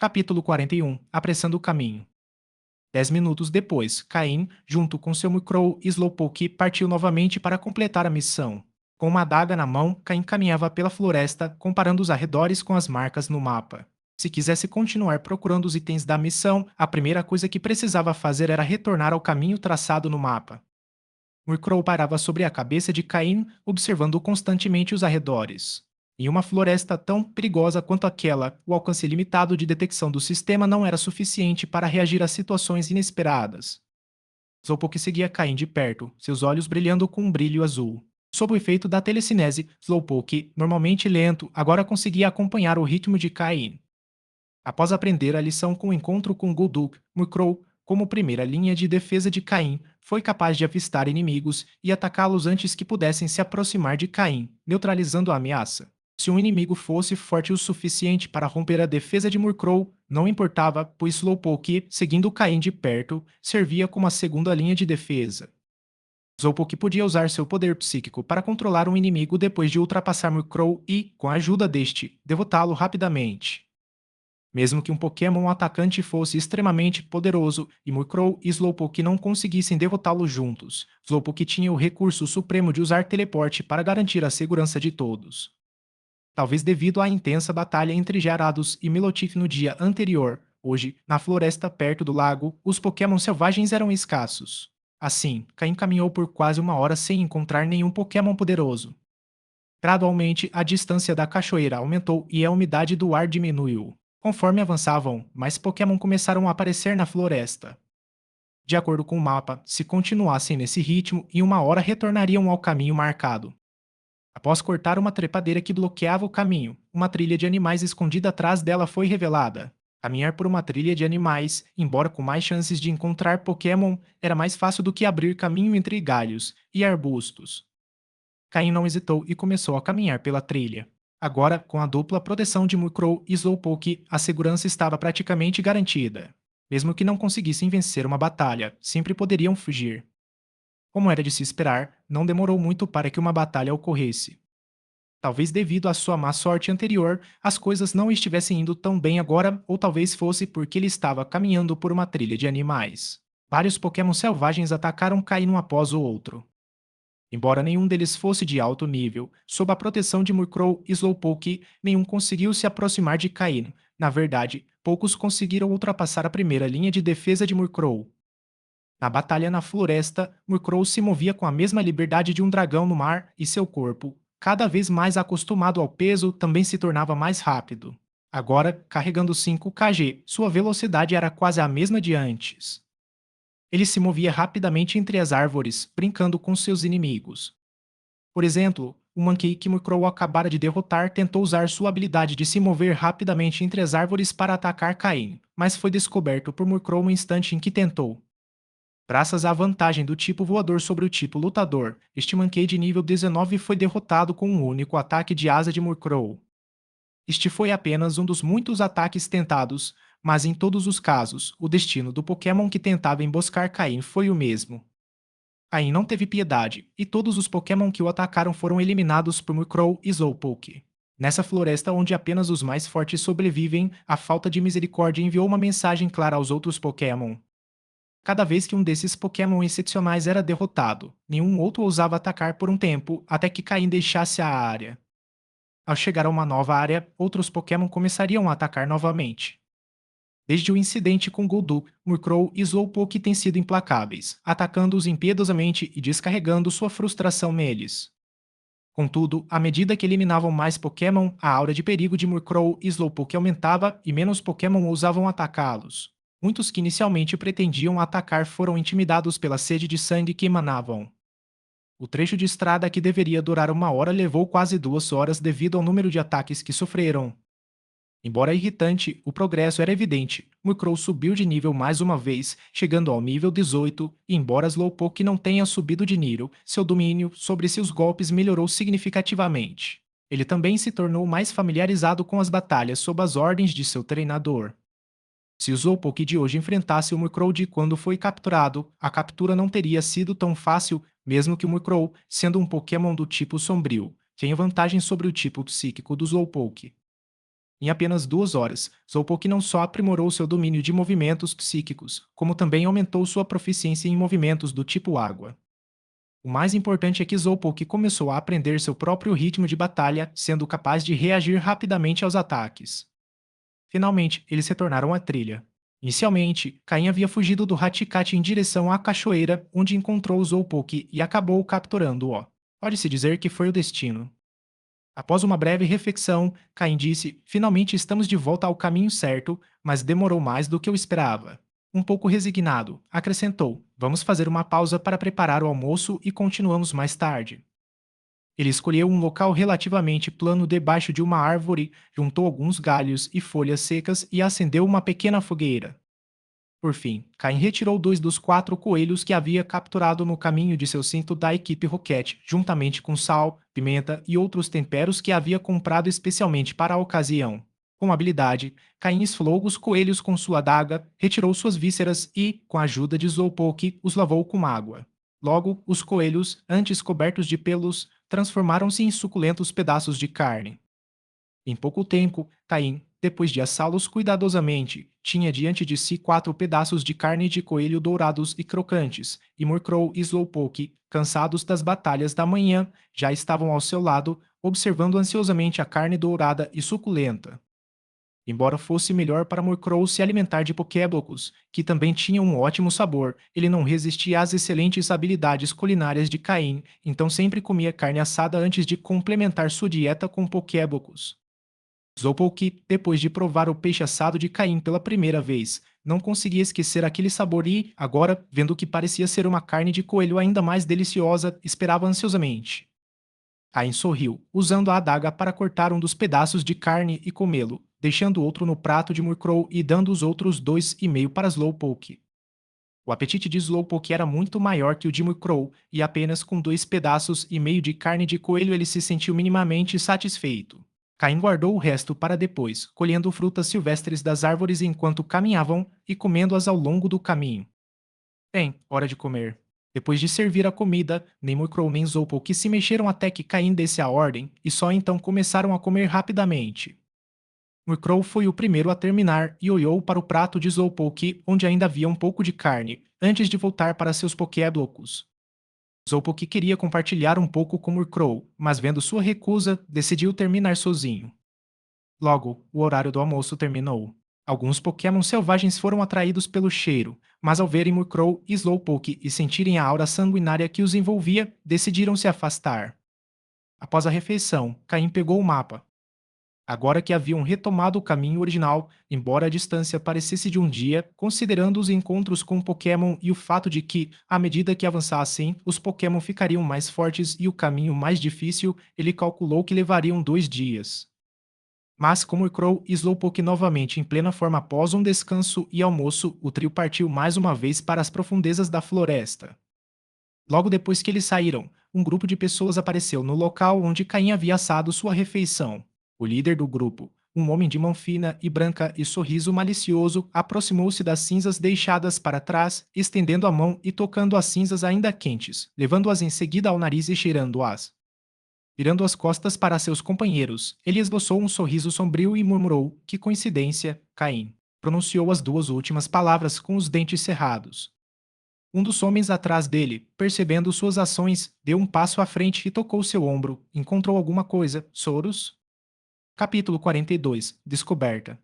Capítulo 41. Apressando o caminho. 10 minutos depois, Caim, junto com seu Microw e Slowpoke, partiu novamente para completar a missão. Com uma adaga na mão, Caim caminhava pela floresta, comparando os arredores com as marcas no mapa. Se quisesse continuar procurando os itens da missão, a primeira coisa que precisava fazer era retornar ao caminho traçado no mapa. Murkrow parava sobre a cabeça de Caim, observando constantemente os arredores. Em uma floresta tão perigosa quanto aquela, o alcance limitado de detecção do sistema não era suficiente para reagir a situações inesperadas. Slowpoke seguia Caim de perto, seus olhos brilhando com um brilho azul. Sob o efeito da telecinese, Slowpoke, normalmente lento, agora conseguia acompanhar o ritmo de Caim. Após aprender a lição com o encontro com Gul'Duc, Murkrow, como primeira linha de defesa de Caim, foi capaz de avistar inimigos e atacá-los antes que pudessem se aproximar de Caim, neutralizando a ameaça. Se um inimigo fosse forte o suficiente para romper a defesa de Murkrow, não importava, pois Slowpoke, seguindo Caim de perto, servia como a segunda linha de defesa. Slowpoke podia usar seu poder psíquico para controlar um inimigo depois de ultrapassar Murkrow e, com a ajuda deste, derrotá-lo rapidamente. Mesmo que um Pokémon atacante fosse extremamente poderoso e Murkrow e Slowpoke não conseguissem derrotá-lo juntos, Slowpoke tinha o recurso supremo de usar teleporte para garantir a segurança de todos. Talvez devido à intensa batalha entre Gyarados e Milotic no dia anterior, hoje, na floresta perto do lago, os Pokémon selvagens eram escassos. Assim, Caim caminhou por quase uma hora sem encontrar nenhum Pokémon poderoso. Gradualmente, a distância da cachoeira aumentou e a umidade do ar diminuiu. Conforme avançavam, mais Pokémon começaram a aparecer na floresta. De acordo com o mapa, se continuassem nesse ritmo, em uma hora retornariam ao caminho marcado. Após cortar uma trepadeira que bloqueava o caminho, uma trilha de animais escondida atrás dela foi revelada. Caminhar por uma trilha de animais, embora com mais chances de encontrar Pokémon, era mais fácil do que abrir caminho entre galhos e arbustos. Caim não hesitou e começou a caminhar pela trilha. Agora, com a dupla proteção de Murkrow e Slowpoke, a segurança estava praticamente garantida. Mesmo que não conseguissem vencer uma batalha, sempre poderiam fugir. Como era de se esperar, não demorou muito para que uma batalha ocorresse. Talvez devido à sua má sorte anterior, as coisas não estivessem indo tão bem agora, ou talvez fosse porque ele estava caminhando por uma trilha de animais. Vários Pokémon selvagens atacaram Caim um após o outro. Embora nenhum deles fosse de alto nível, sob a proteção de Murkrow e Slowpoke, nenhum conseguiu se aproximar de Caim. Na verdade, poucos conseguiram ultrapassar a primeira linha de defesa de Murkrow. Na batalha na floresta, Murkrow se movia com a mesma liberdade de um dragão no mar e seu corpo, cada vez mais acostumado ao peso, também se tornava mais rápido. Agora, carregando 5 kg, sua velocidade era quase a mesma de antes. Ele se movia rapidamente entre as árvores, brincando com seus inimigos. Por exemplo, o Mankey que Murkrow acabara de derrotar tentou usar sua habilidade de se mover rapidamente entre as árvores para atacar Caim, mas foi descoberto por Murkrow no instante em que tentou. Graças à vantagem do tipo voador sobre o tipo lutador, este Mankey de nível 19 foi derrotado com um único ataque de asa de Murkrow. Este foi apenas um dos muitos ataques tentados, mas em todos os casos, o destino do Pokémon que tentava emboscar Caim foi o mesmo. Caim não teve piedade, e todos os Pokémon que o atacaram foram eliminados por Murkrow e Slowpoke. Nessa floresta onde apenas os mais fortes sobrevivem, a falta de misericórdia enviou uma mensagem clara aos outros Pokémon. Cada vez que um desses Pokémon excepcionais era derrotado, nenhum outro ousava atacar por um tempo até que Caim deixasse a área. Ao chegar a uma nova área, outros Pokémon começariam a atacar novamente. Desde o incidente com Golduck, Murkrow e Slowpoke têm sido implacáveis, atacando-os impiedosamente e descarregando sua frustração neles. Contudo, à medida que eliminavam mais Pokémon, a aura de perigo de Murkrow e Slowpoke aumentava e menos Pokémon ousavam atacá-los. Muitos que inicialmente pretendiam atacar foram intimidados pela sede de sangue que emanavam. O trecho de estrada que deveria durar uma hora levou quase 2 horas devido ao número de ataques que sofreram. Embora irritante, o progresso era evidente. Murkrow subiu de nível mais uma vez, chegando ao nível 18, e embora Slowpoke não tenha subido de nível, seu domínio sobre seus golpes melhorou significativamente. Ele também se tornou mais familiarizado com as batalhas sob as ordens de seu treinador. Se o Slowpoke de hoje enfrentasse o Murkrow de quando foi capturado, a captura não teria sido tão fácil, mesmo que o Murkrow, sendo um Pokémon do tipo sombrio, tenha vantagem sobre o tipo psíquico do Slowpoke. Em apenas 2 horas, Slowpoke não só aprimorou seu domínio de movimentos psíquicos, como também aumentou sua proficiência em movimentos do tipo água. O mais importante é que Slowpoke começou a aprender seu próprio ritmo de batalha, sendo capaz de reagir rapidamente aos ataques. Finalmente, eles retornaram à trilha. Inicialmente, Caim havia fugido do Hachikat em direção à cachoeira, onde encontrou Slowpoke e acabou capturando-o. Pode-se dizer que foi o destino. Após uma breve reflexão, Caim disse: Finalmente estamos de volta ao caminho certo, mas demorou mais do que eu esperava. Um pouco resignado, acrescentou: Vamos fazer uma pausa para preparar o almoço e continuamos mais tarde. Ele escolheu um local relativamente plano debaixo de uma árvore, juntou alguns galhos e folhas secas e acendeu uma pequena fogueira. Por fim, Caim retirou 2 dos 4 coelhos que havia capturado no caminho de seu cinto da equipe Roquette, juntamente com sal, pimenta e outros temperos que havia comprado especialmente para a ocasião. Com habilidade, Caim esfolou os coelhos com sua adaga, retirou suas vísceras e, com a ajuda de Slowpoke, os lavou com água. Logo, os coelhos, antes cobertos de pelos, transformaram-se em suculentos pedaços de carne. Em pouco tempo, Caim, depois de assá-los cuidadosamente, tinha diante de si 4 pedaços de carne de coelho dourados e crocantes, e Murkrow e Slowpoke, cansados das batalhas da manhã, já estavam ao seu lado, observando ansiosamente a carne dourada e suculenta. Embora fosse melhor para Murkrow se alimentar de pokéblocs, que também tinham um ótimo sabor, ele não resistia às excelentes habilidades culinárias de Caim, então sempre comia carne assada antes de complementar sua dieta com pokéblocs. Slowpoke, depois de provar o peixe assado de Caim pela primeira vez, não conseguia esquecer aquele sabor e, agora, vendo que parecia ser uma carne de coelho ainda mais deliciosa, esperava ansiosamente. Caim sorriu, usando a adaga para cortar um dos pedaços de carne e comê-lo, deixando outro no prato de Murkrow e dando os outros 2,5 para Slowpoke. O apetite de Slowpoke era muito maior que o de Murkrow, e apenas com 2,5 pedaços de carne de coelho ele se sentiu minimamente satisfeito. Caim guardou o resto para depois, colhendo frutas silvestres das árvores enquanto caminhavam e comendo-as ao longo do caminho. Bem, hora de comer. Depois de servir a comida, nem Murkrow nem Slowpoke se mexeram até que Caim desse a ordem, e só então começaram a comer rapidamente. Murkrow foi o primeiro a terminar e olhou para o prato de Slowpoke, onde ainda havia um pouco de carne, antes de voltar para seus Pokéblocos. Slowpoke queria compartilhar um pouco com Murkrow, mas vendo sua recusa, decidiu terminar sozinho. Logo, o horário do almoço terminou. Alguns Pokémon selvagens foram atraídos pelo cheiro, mas ao verem Murkrow e Slowpoke e sentirem a aura sanguinária que os envolvia, decidiram se afastar. Após a refeição, Caim pegou o mapa. Agora que haviam retomado o caminho original, embora a distância parecesse de um dia, considerando os encontros com Pokémon e o fato de que, à medida que avançassem, os Pokémon ficariam mais fortes e o caminho mais difícil, ele calculou que levariam 2 dias. Mas como Crow e Slowpoke novamente em plena forma após um descanso e almoço, o trio partiu mais uma vez para as profundezas da floresta. Logo depois que eles saíram, um grupo de pessoas apareceu no local onde Caim havia assado sua refeição. O líder do grupo, um homem de mão fina e branca e sorriso malicioso, aproximou-se das cinzas deixadas para trás, estendendo a mão e tocando as cinzas ainda quentes, levando-as em seguida ao nariz e cheirando-as. Virando as costas para seus companheiros, ele esboçou um sorriso sombrio e murmurou: Que coincidência, Caim. Pronunciou as 2 últimas palavras com os dentes cerrados. Um dos homens atrás dele, percebendo suas ações, deu um passo à frente e tocou seu ombro. Encontrou alguma coisa, Soros? Capítulo 42. Descoberta.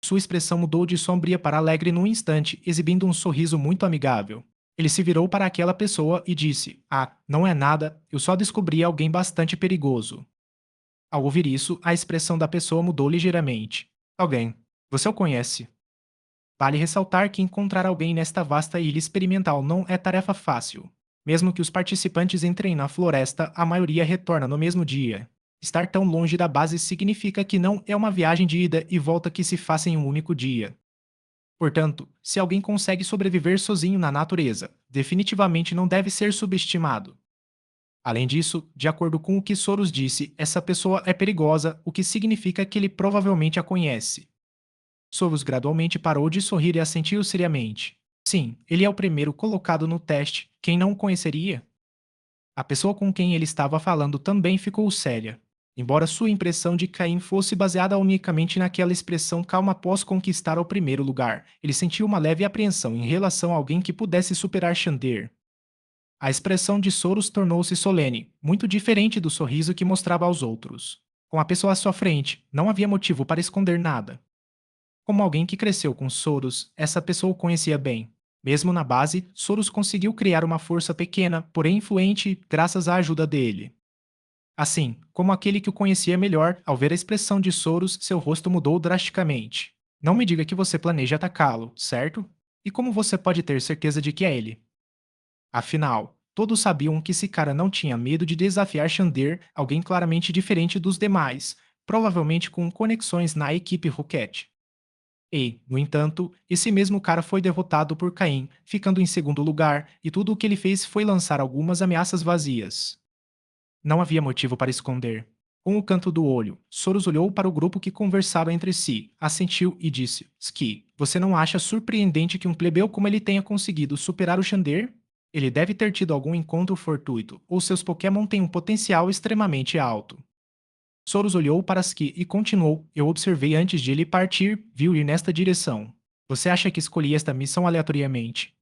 Sua expressão mudou de sombria para alegre num instante, exibindo um sorriso muito amigável. Ele se virou para aquela pessoa e disse: Ah, não é nada, eu só descobri alguém bastante perigoso. Ao ouvir isso, a expressão da pessoa mudou ligeiramente. Alguém. Você o conhece. Vale ressaltar que encontrar alguém nesta vasta ilha experimental não é tarefa fácil. Mesmo que os participantes entrem na floresta, a maioria retorna no mesmo dia. Estar tão longe da base significa que não é uma viagem de ida e volta que se faça em um único dia. Portanto, se alguém consegue sobreviver sozinho na natureza, definitivamente não deve ser subestimado. Além disso, de acordo com o que Soros disse, essa pessoa é perigosa, o que significa que ele provavelmente a conhece. Soros gradualmente parou de sorrir e assentiu seriamente. Sim, ele é o primeiro colocado no teste. Quem não o conheceria? A pessoa com quem ele estava falando também ficou séria. Embora sua impressão de Caim fosse baseada unicamente naquela expressão calma após conquistar o primeiro lugar, ele sentiu uma leve apreensão em relação a alguém que pudesse superar Xander. A expressão de Soros tornou-se solene, muito diferente do sorriso que mostrava aos outros. Com a pessoa à sua frente, não havia motivo para esconder nada. Como alguém que cresceu com Soros, essa pessoa o conhecia bem. Mesmo na base, Soros conseguiu criar uma força pequena, porém influente, graças à ajuda dele. Assim, como aquele que o conhecia melhor, ao ver a expressão de Soros, seu rosto mudou drasticamente. Não me diga que você planeja atacá-lo, certo? E como você pode ter certeza de que é ele? Afinal, todos sabiam que esse cara não tinha medo de desafiar Xander, alguém claramente diferente dos demais, provavelmente com conexões na equipe Rocket. E, no entanto, esse mesmo cara foi derrotado por Caim, ficando em segundo lugar, e tudo o que ele fez foi lançar algumas ameaças vazias. Não havia motivo para esconder. Com o canto do olho, Soros olhou para o grupo que conversava entre si, assentiu e disse: Ski, você não acha surpreendente que um plebeu como ele tenha conseguido superar o Xander? Ele deve ter tido algum encontro fortuito, ou seus Pokémon têm um potencial extremamente alto. Soros olhou para Ski e continuou: Eu observei antes de ele partir, viu ir nesta direção. Você acha que escolhi esta missão aleatoriamente?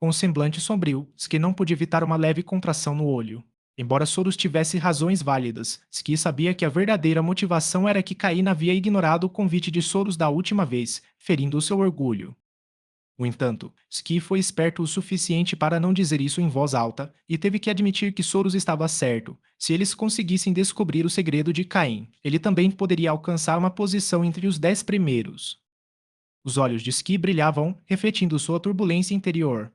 Com um semblante sombrio, Ski não pôde evitar uma leve contração no olho. Embora Soros tivesse razões válidas, Ski sabia que a verdadeira motivação era que Cain havia ignorado o convite de Soros da última vez, ferindo o seu orgulho. No entanto, Ski foi esperto o suficiente para não dizer isso em voz alta e teve que admitir que Soros estava certo. Se eles conseguissem descobrir o segredo de Caim, ele também poderia alcançar uma posição entre os 10 primeiros. Os olhos de Ski brilhavam, refletindo sua turbulência interior.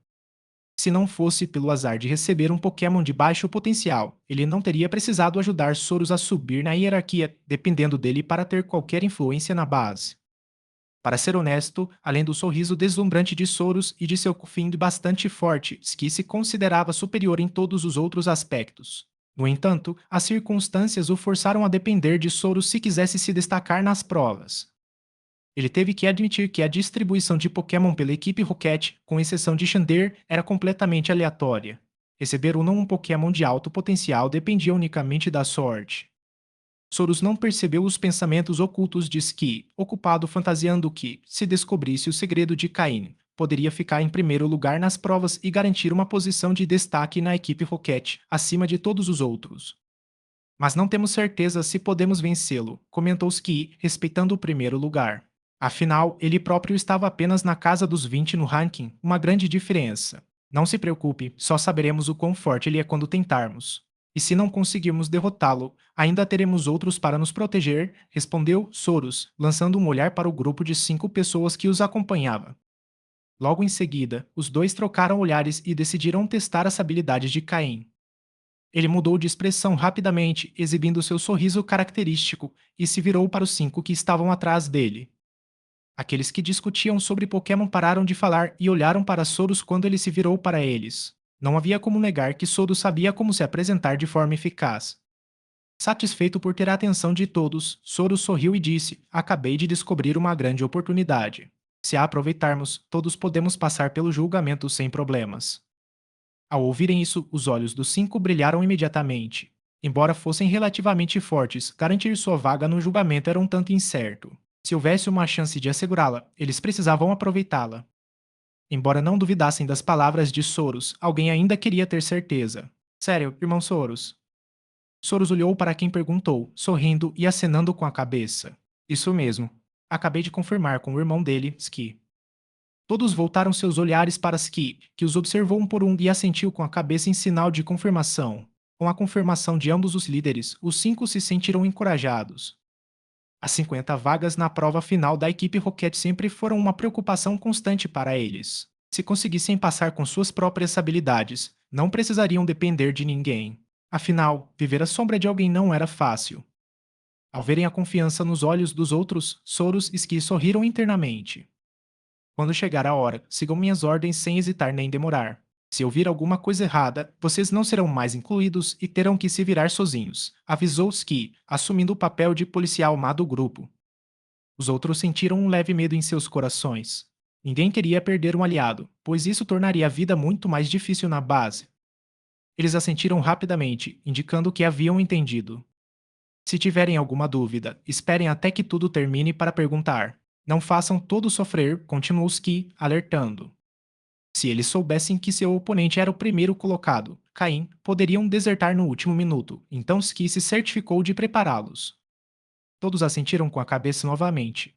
Se não fosse pelo azar de receber um Pokémon de baixo potencial, ele não teria precisado ajudar Soros a subir na hierarquia, dependendo dele para ter qualquer influência na base. Para ser honesto, além do sorriso deslumbrante de Soros e de seu fim bastante forte, Ski se considerava superior em todos os outros aspectos. No entanto, as circunstâncias o forçaram a depender de Soros se quisesse se destacar nas provas. Ele teve que admitir que a distribuição de Pokémon pela equipe Rocket, com exceção de Xander, era completamente aleatória. Receber ou não um Pokémon de alto potencial dependia unicamente da sorte. Soros não percebeu os pensamentos ocultos de Ski, ocupado fantasiando que, se descobrisse o segredo de Cain, poderia ficar em primeiro lugar nas provas e garantir uma posição de destaque na equipe Rocket, acima de todos os outros. Mas não temos certeza se podemos vencê-lo, comentou Ski, respeitando o primeiro lugar. Afinal, ele próprio estava apenas na casa dos 20 no ranking, uma grande diferença. Não se preocupe, só saberemos o quão forte ele é quando tentarmos. E se não conseguirmos derrotá-lo, ainda teremos outros para nos proteger, respondeu Soros, lançando um olhar para o grupo de 5 pessoas que os acompanhava. Logo em seguida, os dois trocaram olhares e decidiram testar as habilidades de Caim. Ele mudou de expressão rapidamente, exibindo seu sorriso característico, e se virou para os 5 que estavam atrás dele. Aqueles que discutiam sobre Pokémon pararam de falar e olharam para Soros quando ele se virou para eles. Não havia como negar que Soros sabia como se apresentar de forma eficaz. Satisfeito por ter a atenção de todos, Soros sorriu e disse: Acabei de descobrir uma grande oportunidade. Se a aproveitarmos, todos podemos passar pelo julgamento sem problemas. Ao ouvirem isso, os olhos dos 5 brilharam imediatamente. Embora fossem relativamente fortes, garantir sua vaga no julgamento era um tanto incerto. Se houvesse uma chance de assegurá-la, eles precisavam aproveitá-la. Embora não duvidassem das palavras de Soros, alguém ainda queria ter certeza. Sério, irmão Soros? Soros olhou para quem perguntou, sorrindo e acenando com a cabeça. Isso mesmo. Acabei de confirmar com o irmão dele, Ski. Todos voltaram seus olhares para Ski, que os observou um por um e assentiu com a cabeça em sinal de confirmação. Com a confirmação de ambos os líderes, os 5 se sentiram encorajados. As 50 vagas na prova final da equipe Rocket sempre foram uma preocupação constante para eles. Se conseguissem passar com suas próprias habilidades, não precisariam depender de ninguém. Afinal, viver à sombra de alguém não era fácil. Ao verem a confiança nos olhos dos outros, Soros e Ski sorriram internamente. Quando chegar a hora, sigam minhas ordens sem hesitar nem demorar. Se ouvir alguma coisa errada, vocês não serão mais incluídos e terão que se virar sozinhos, avisou Ski, assumindo o papel de policial má do grupo. Os outros sentiram um leve medo em seus corações. Ninguém queria perder um aliado, pois isso tornaria a vida muito mais difícil na base. Eles assentiram rapidamente, indicando que haviam entendido. Se tiverem alguma dúvida, esperem até que tudo termine para perguntar. Não façam todos sofrer, continuou Ski, alertando. Se eles soubessem que seu oponente era o primeiro colocado, Caim, poderiam desertar no último minuto, então Ski se certificou de prepará-los. Todos assentiram com a cabeça novamente.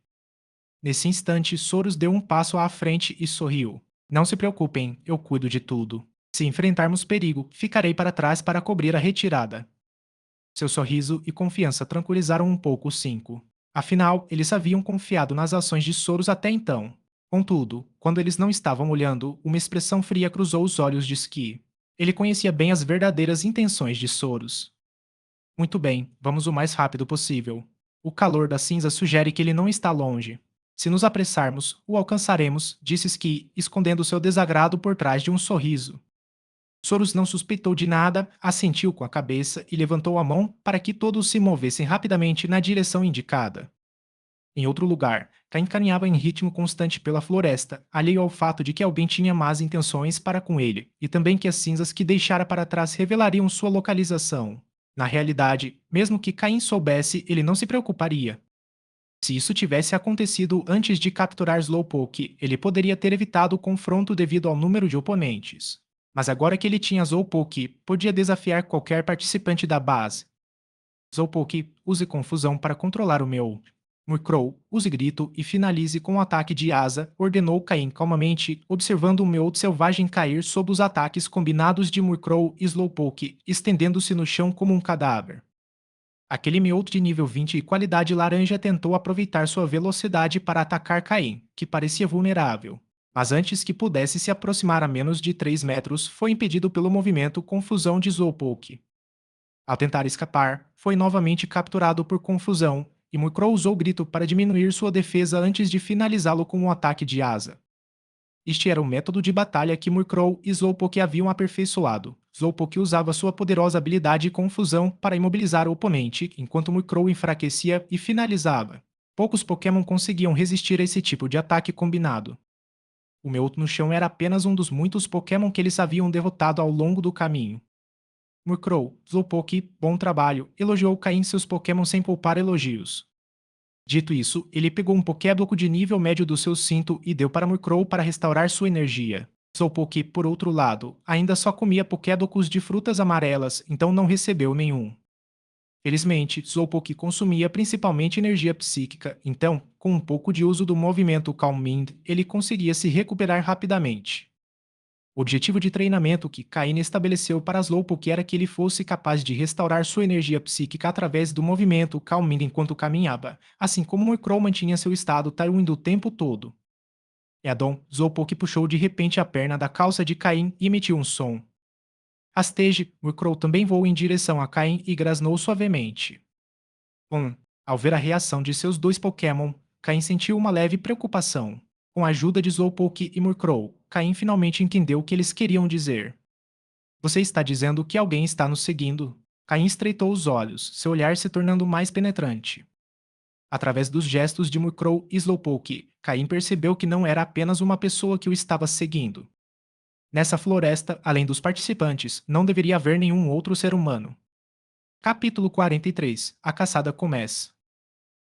Nesse instante, Soros deu um passo à frente e sorriu. Não se preocupem, eu cuido de tudo. Se enfrentarmos perigo, ficarei para trás para cobrir a retirada. Seu sorriso e confiança tranquilizaram um pouco os cinco. Afinal, eles haviam confiado nas ações de Soros até então. Contudo, quando eles não estavam olhando, uma expressão fria cruzou os olhos de Ski. Ele conhecia bem as verdadeiras intenções de Soros. Muito bem, vamos o mais rápido possível. O calor da cinza sugere que ele não está longe. Se nos apressarmos, o alcançaremos, disse Ski, escondendo seu desagrado por trás de um sorriso. Soros não suspeitou de nada, assentiu com a cabeça e levantou a mão para que todos se movessem rapidamente na direção indicada. Em outro lugar, Caim caminhava em ritmo constante pela floresta, alheio ao fato de que alguém tinha más intenções para com ele, e também que as cinzas que deixara para trás revelariam sua localização. Na realidade, mesmo que Caim soubesse, ele não se preocuparia. Se isso tivesse acontecido antes de capturar Slowpoke, ele poderia ter evitado o confronto devido ao número de oponentes. Mas agora que ele tinha Slowpoke, podia desafiar qualquer participante da base. Slowpoke, use confusão para controlar o meu. Murkrow, use grito e finalize com um ataque de asa, ordenou Caim calmamente, observando o meu selvagem cair sob os ataques combinados de Murkrow e Slowpoke, estendendo-se no chão como um cadáver. Aquele Meowth de nível 20 e qualidade laranja tentou aproveitar sua velocidade para atacar Caim, que parecia vulnerável. Mas antes que pudesse se aproximar a menos de 3 metros, foi impedido pelo movimento Confusão de Slowpoke. Ao tentar escapar, foi novamente capturado por Confusão, e Murkrow usou o grito para diminuir sua defesa antes de finalizá-lo com um ataque de asa. Este era o método de batalha que Murkrow e Slowpoke haviam aperfeiçoado. Slowpoke usava sua poderosa habilidade Confusão para imobilizar o oponente, enquanto Murkrow enfraquecia e finalizava. Poucos Pokémon conseguiam resistir a esse tipo de ataque combinado. O Meowth no chão era apenas um dos muitos Pokémon que eles haviam derrotado ao longo do caminho. Murkrow, Slowpoke, bom trabalho, elogiou Caim seus Pokémon sem poupar elogios. Dito isso, ele pegou um Pokébloco de nível médio do seu cinto e deu para Murkrow para restaurar sua energia. Slowpoke, por outro lado, ainda só comia Pokéblocos de frutas amarelas, então não recebeu nenhum. Felizmente, Slowpoke consumia principalmente energia psíquica, então, com um pouco de uso do movimento Calm Mind, ele conseguia se recuperar rapidamente. O objetivo de treinamento que Caine estabeleceu para Slowpoke era que ele fosse capaz de restaurar sua energia psíquica através do movimento Calm Mind enquanto caminhava, assim como Murkrow mantinha seu estado Tailwind o tempo todo. Edon, Slowpoke puxou de repente a perna da calça de Caim e emitiu um som. Rasteje, Murkrow também voou em direção a Caim e grasnou suavemente. Ao ver a reação de seus dois Pokémon, Caim sentiu uma leve preocupação. Com a ajuda de Slowpoke e Murkrow, Caim finalmente entendeu o que eles queriam dizer. Você está dizendo que alguém está nos seguindo. Caim estreitou os olhos, seu olhar se tornando mais penetrante. Através dos gestos de Murkrow e Slowpoke, Caim percebeu que não era apenas uma pessoa que o estava seguindo. Nessa floresta, além dos participantes, não deveria haver nenhum outro ser humano. Capítulo 43. A caçada começa.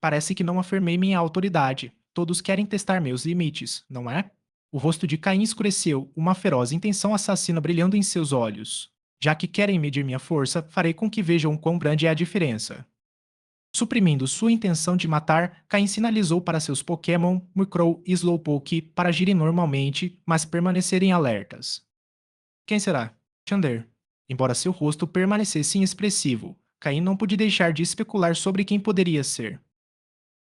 Parece que não afirmei minha autoridade. Todos querem testar meus limites, não é? O rosto de Caim escureceu, uma feroz intenção assassina brilhando em seus olhos. Já que querem medir minha força, farei com que vejam quão grande é a diferença. Suprimindo sua intenção de matar, Caim sinalizou para seus Pokémon, Murkrow e Slowpoke para agirem normalmente, mas permanecerem alertas. Quem será? Xander. Embora seu rosto permanecesse inexpressivo, Caim não pôde deixar de especular sobre quem poderia ser.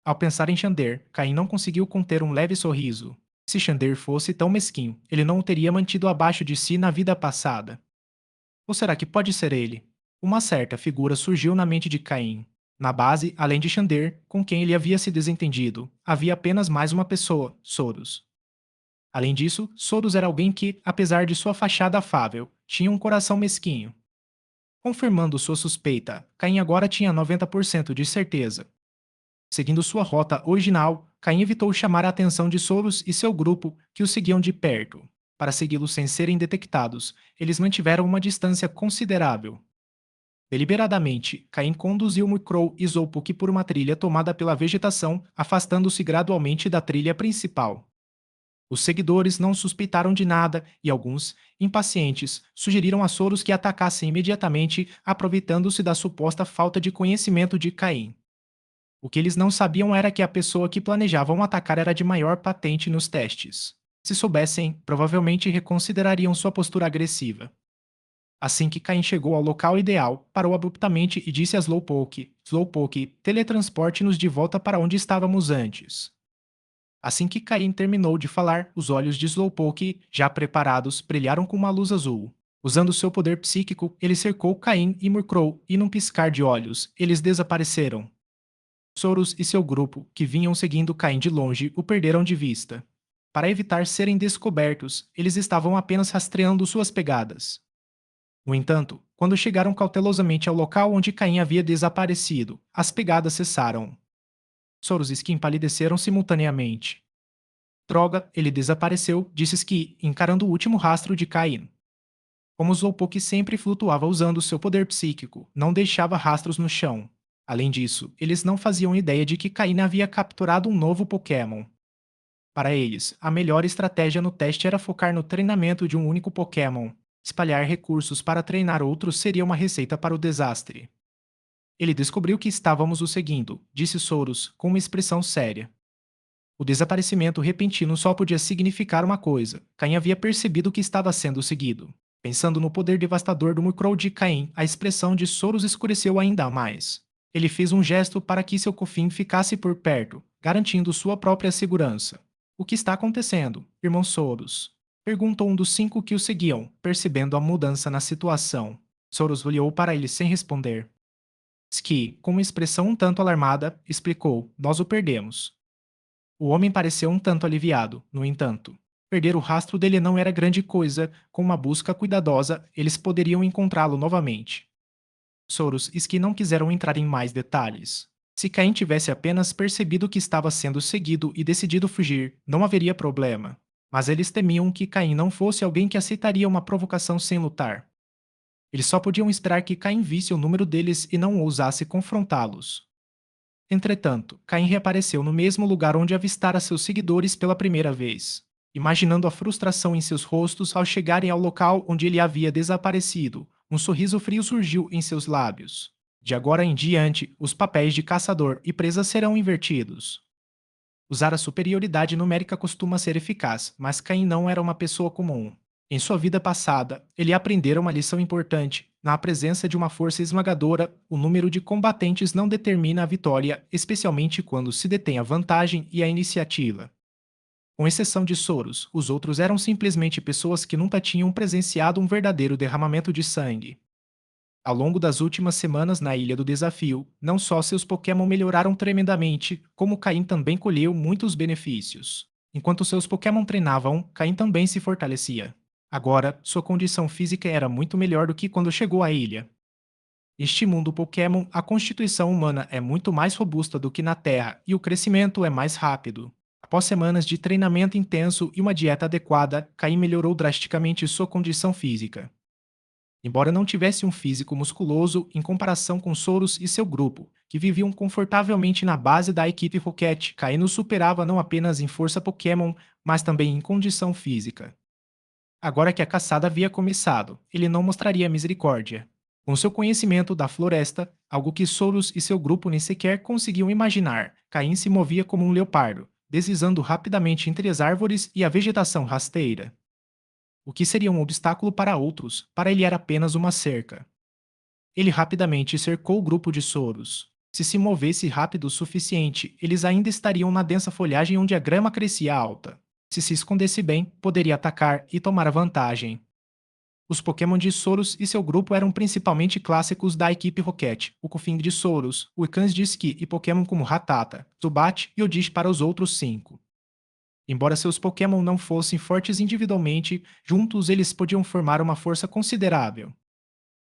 Ao pensar em Xander, Caim não conseguiu conter um leve sorriso. Se Xander fosse tão mesquinho, ele não o teria mantido abaixo de si na vida passada. Ou será que pode ser ele? Uma certa figura surgiu na mente de Caim. Na base, além de Xander, com quem ele havia se desentendido, havia apenas mais uma pessoa, Soros. Além disso, Soros era alguém que, apesar de sua fachada afável, tinha um coração mesquinho. Confirmando sua suspeita, Caim agora tinha 90% de certeza. Seguindo sua rota original, Caim evitou chamar a atenção de Soros e seu grupo, que o seguiam de perto. Para segui-lo sem serem detectados, eles mantiveram uma distância considerável. Deliberadamente, Caim conduziu Microw e Zolpuk por uma trilha tomada pela vegetação, afastando-se gradualmente da trilha principal. Os seguidores não suspeitaram de nada e alguns, impacientes, sugeriram a Soros que atacassem imediatamente, aproveitando-se da suposta falta de conhecimento de Caim. O que eles não sabiam era que a pessoa que planejavam atacar era de maior patente nos testes. Se soubessem, provavelmente reconsiderariam sua postura agressiva. Assim que Caim chegou ao local ideal, parou abruptamente e disse a Slowpoke: Slowpoke, teletransporte-nos de volta para onde estávamos antes. Assim que Caim terminou de falar, os olhos de Slowpoke, já preparados, brilharam com uma luz azul. Usando seu poder psíquico, ele cercou Caim e Murkrow, e num piscar de olhos, eles desapareceram. Soros e seu grupo, que vinham seguindo Caim de longe, o perderam de vista. Para evitar serem descobertos, eles estavam apenas rastreando suas pegadas. No entanto, quando chegaram cautelosamente ao local onde Caim havia desaparecido, as pegadas cessaram. Soros e Skin empalideceram simultaneamente. Droga, ele desapareceu, disse Ski, encarando o último rastro de Caim. Como Slowpoke sempre flutuava usando seu poder psíquico, não deixava rastros no chão. Além disso, eles não faziam ideia de que Caim havia capturado um novo Pokémon. Para eles, a melhor estratégia no teste era focar no treinamento de um único Pokémon. Espalhar recursos para treinar outros seria uma receita para o desastre. Ele descobriu que estávamos o seguindo, disse Soros, com uma expressão séria. O desaparecimento repentino só podia significar uma coisa: Caim havia percebido que estava sendo seguido. Pensando no poder devastador do Microw de Caim, a expressão de Soros escureceu ainda mais. Ele fez um gesto para que seu cofim ficasse por perto, garantindo sua própria segurança. O que está acontecendo, irmão Soros? Perguntou um dos 5 que o seguiam, percebendo a mudança na situação. Soros olhou para ele sem responder. Ski, com uma expressão um tanto alarmada, explicou: Nós o perdemos. O homem pareceu um tanto aliviado, no entanto. Perder o rastro dele não era grande coisa, com uma busca cuidadosa, eles poderiam encontrá-lo novamente. Soros e Ski não quiseram entrar em mais detalhes. Se Caim tivesse apenas percebido que estava sendo seguido e decidido fugir, não haveria problema. Mas eles temiam que Caim não fosse alguém que aceitaria uma provocação sem lutar. Eles só podiam esperar que Caim visse o número deles e não ousasse confrontá-los. Entretanto, Caim reapareceu no mesmo lugar onde avistara seus seguidores pela primeira vez. Imaginando a frustração em seus rostos ao chegarem ao local onde ele havia desaparecido, um sorriso frio surgiu em seus lábios. De agora em diante, os papéis de caçador e presa serão invertidos. Usar a superioridade numérica costuma ser eficaz, mas Caim não era uma pessoa comum. Em sua vida passada, ele aprendera uma lição importante. Na presença de uma força esmagadora, o número de combatentes não determina a vitória, especialmente quando se detém a vantagem e a iniciativa. Com exceção de Soros, os outros eram simplesmente pessoas que nunca tinham presenciado um verdadeiro derramamento de sangue. Ao longo das últimas semanas na Ilha do Desafio, não só seus Pokémon melhoraram tremendamente, como Caim também colheu muitos benefícios. Enquanto seus Pokémon treinavam, Caim também se fortalecia. Agora, sua condição física era muito melhor do que quando chegou à ilha. Neste mundo Pokémon, a constituição humana é muito mais robusta do que na Terra e o crescimento é mais rápido. Após semanas de treinamento intenso e uma dieta adequada, Caim melhorou drasticamente sua condição física. Embora não tivesse um físico musculoso em comparação com Soros e seu grupo, que viviam confortavelmente na base da equipe Rocket, Caim o superava não apenas em força Pokémon, mas também em condição física. Agora que a caçada havia começado, ele não mostraria misericórdia. Com seu conhecimento da floresta, algo que Soros e seu grupo nem sequer conseguiam imaginar, Caim se movia como um leopardo, deslizando rapidamente entre as árvores e a vegetação rasteira. O que seria um obstáculo para outros, para ele era apenas uma cerca. Ele rapidamente cercou o grupo de Soros. Se movesse rápido o suficiente, eles ainda estariam na densa folhagem onde a grama crescia alta. Se escondesse bem, poderia atacar e tomar a vantagem. Os Pokémon de Soros e seu grupo eram principalmente clássicos da equipe Rocket, o Koffing de Soros, o Ekans de Ski e Pokémon como Rattata, Zubat e Odish para os outros 5. Embora seus Pokémon não fossem fortes individualmente, juntos eles podiam formar uma força considerável.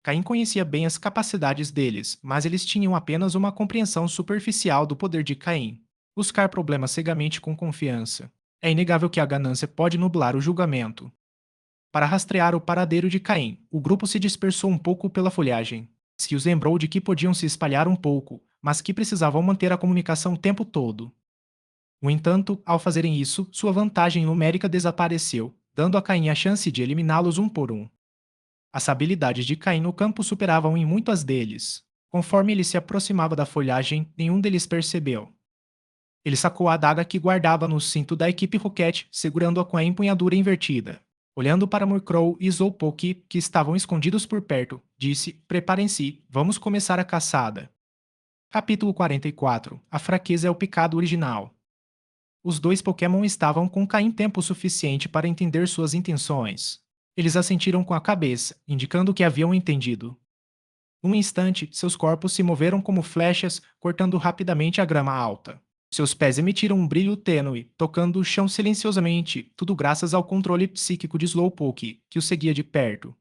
Caim conhecia bem as capacidades deles, mas eles tinham apenas uma compreensão superficial do poder de Caim. Buscar problemas cegamente com confiança. É inegável que a ganância pode nublar o julgamento. Para rastrear o paradeiro de Caim, o grupo se dispersou um pouco pela folhagem. Se os lembrou de que podiam se espalhar um pouco, mas que precisavam manter a comunicação o tempo todo. No entanto, ao fazerem isso, sua vantagem numérica desapareceu, dando a Caim a chance de eliminá-los um por um. As habilidades de Caim no campo superavam em muito as deles. Conforme ele se aproximava da folhagem, nenhum deles percebeu. Ele sacou a adaga que guardava no cinto da equipe Rocket, segurando-a com a empunhadura invertida. Olhando para Murkrow e Slowpoke, que estavam escondidos por perto, disse: Preparem-se, vamos começar a caçada. Capítulo 44. A fraqueza é o pecado original. Os dois Pokémon estavam com Caim tempo suficiente para entender suas intenções. Eles assentiram com a cabeça, indicando que haviam entendido. Num instante, seus corpos se moveram como flechas, cortando rapidamente a grama alta. Seus pés emitiram um brilho tênue, tocando o chão silenciosamente, tudo graças ao controle psíquico de Slowpoke, que o seguia de perto.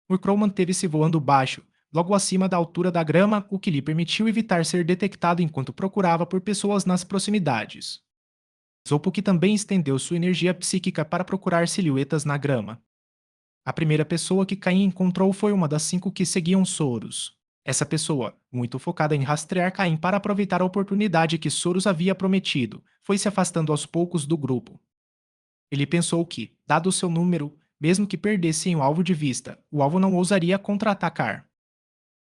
Murkrow manteve-se voando baixo, logo acima da altura da grama, o que lhe permitiu evitar ser detectado enquanto procurava por pessoas nas proximidades. Slowpoke também estendeu sua energia psíquica para procurar silhuetas na grama. A primeira pessoa que Caim encontrou foi uma das 5 que seguiam Soros. Essa pessoa, muito focada em rastrear Caim para aproveitar a oportunidade que Soros havia prometido, foi se afastando aos poucos do grupo. Ele pensou que, dado o seu número, mesmo que perdessem o alvo de vista, o alvo não ousaria contra-atacar.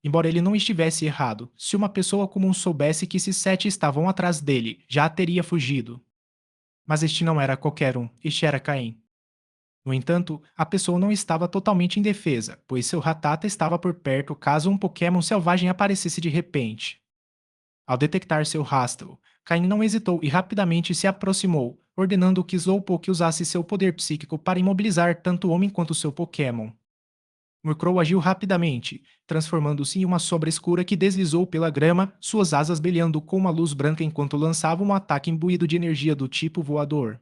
Embora ele não estivesse errado, se uma pessoa comum soubesse que esses 7 estavam atrás dele, já teria fugido. Mas este não era qualquer um, este era Caim. No entanto, a pessoa não estava totalmente indefesa, pois seu Rattata estava por perto caso um Pokémon selvagem aparecesse de repente. Ao detectar seu rastro, Caim não hesitou e rapidamente se aproximou, ordenando que Slowpoke usasse seu poder psíquico para imobilizar tanto o homem quanto seu Pokémon. Murkrow agiu rapidamente, transformando-se em uma sombra escura que deslizou pela grama, suas asas brilhando com uma luz branca enquanto lançava um ataque imbuído de energia do tipo voador.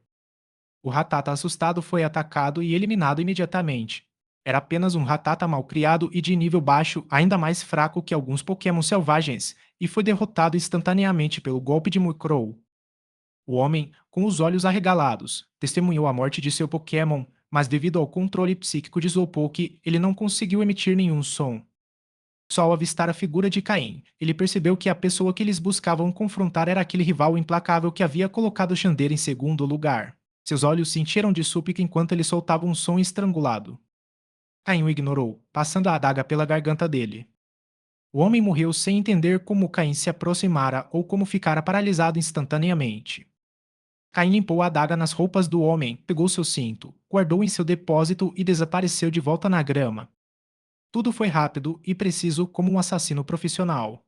O Rattata assustado foi atacado e eliminado imediatamente. Era apenas um Rattata mal-criado e de nível baixo, ainda mais fraco que alguns Pokémon selvagens, e foi derrotado instantaneamente pelo golpe de Murkrow. O homem, com os olhos arregalados, testemunhou a morte de seu Pokémon, mas devido ao controle psíquico de Slowpoke, ele não conseguiu emitir nenhum som. Só ao avistar a figura de Caim, ele percebeu que a pessoa que eles buscavam confrontar era aquele rival implacável que havia colocado Xander em segundo lugar. Seus olhos se encheram de súplica enquanto ele soltava um som estrangulado. Caim o ignorou, passando a adaga pela garganta dele. O homem morreu sem entender como Caim se aproximara ou como ficara paralisado instantaneamente. Caim limpou a adaga nas roupas do homem, pegou seu cinto, guardou em seu depósito e desapareceu de volta na grama. Tudo foi rápido e preciso como um assassino profissional.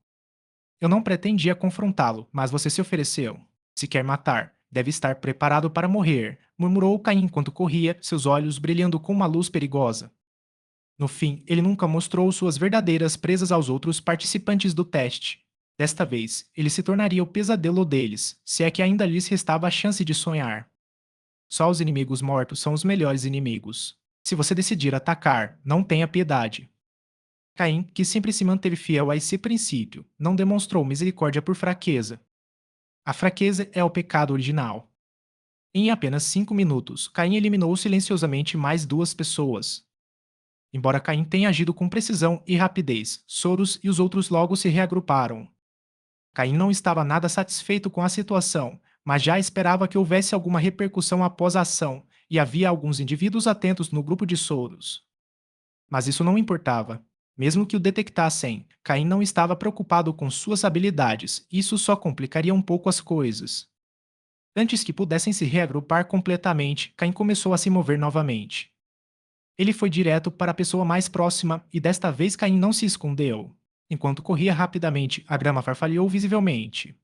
Eu não pretendia confrontá-lo, mas você se ofereceu. Se quer matar, deve estar preparado para morrer, murmurou Caim enquanto corria, seus olhos brilhando com uma luz perigosa. No fim, ele nunca mostrou suas verdadeiras presas aos outros participantes do teste. Desta vez, ele se tornaria o pesadelo deles, se é que ainda lhes restava a chance de sonhar. Só os inimigos mortos são os melhores inimigos. Se você decidir atacar, não tenha piedade. Caim, que sempre se manteve fiel a esse princípio, não demonstrou misericórdia por fraqueza. A fraqueza é o pecado original. Em apenas 5 minutos, Caim eliminou silenciosamente mais 2 pessoas. Embora Caim tenha agido com precisão e rapidez, Soros e os outros logo se reagruparam. Caim não estava nada satisfeito com a situação, mas já esperava que houvesse alguma repercussão após a ação, e havia alguns indivíduos atentos no grupo de Soros. Mas isso não importava. Mesmo que o detectassem, Caim não estava preocupado com suas habilidades, isso só complicaria um pouco as coisas. Antes que pudessem se reagrupar completamente, Caim começou a se mover novamente. Ele foi direto para a pessoa mais próxima e desta vez Caim não se escondeu. Enquanto corria rapidamente, a grama farfalhou visivelmente.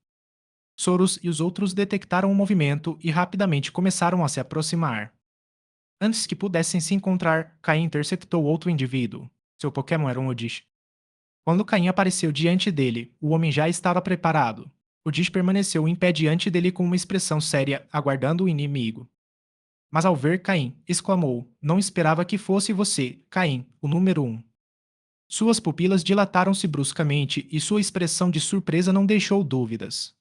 Soros e os outros detectaram o movimento e rapidamente começaram a se aproximar. Antes que pudessem se encontrar, Caim interceptou outro indivíduo. Seu Pokémon era um Oddish. Quando Caim apareceu diante dele, o homem já estava preparado. Oddish permaneceu em pé diante dele com uma expressão séria, aguardando o inimigo. Mas ao ver Caim, exclamou: Não esperava que fosse você, Caim, o número 1. Suas pupilas dilataram-se bruscamente e sua expressão de surpresa não deixou dúvidas.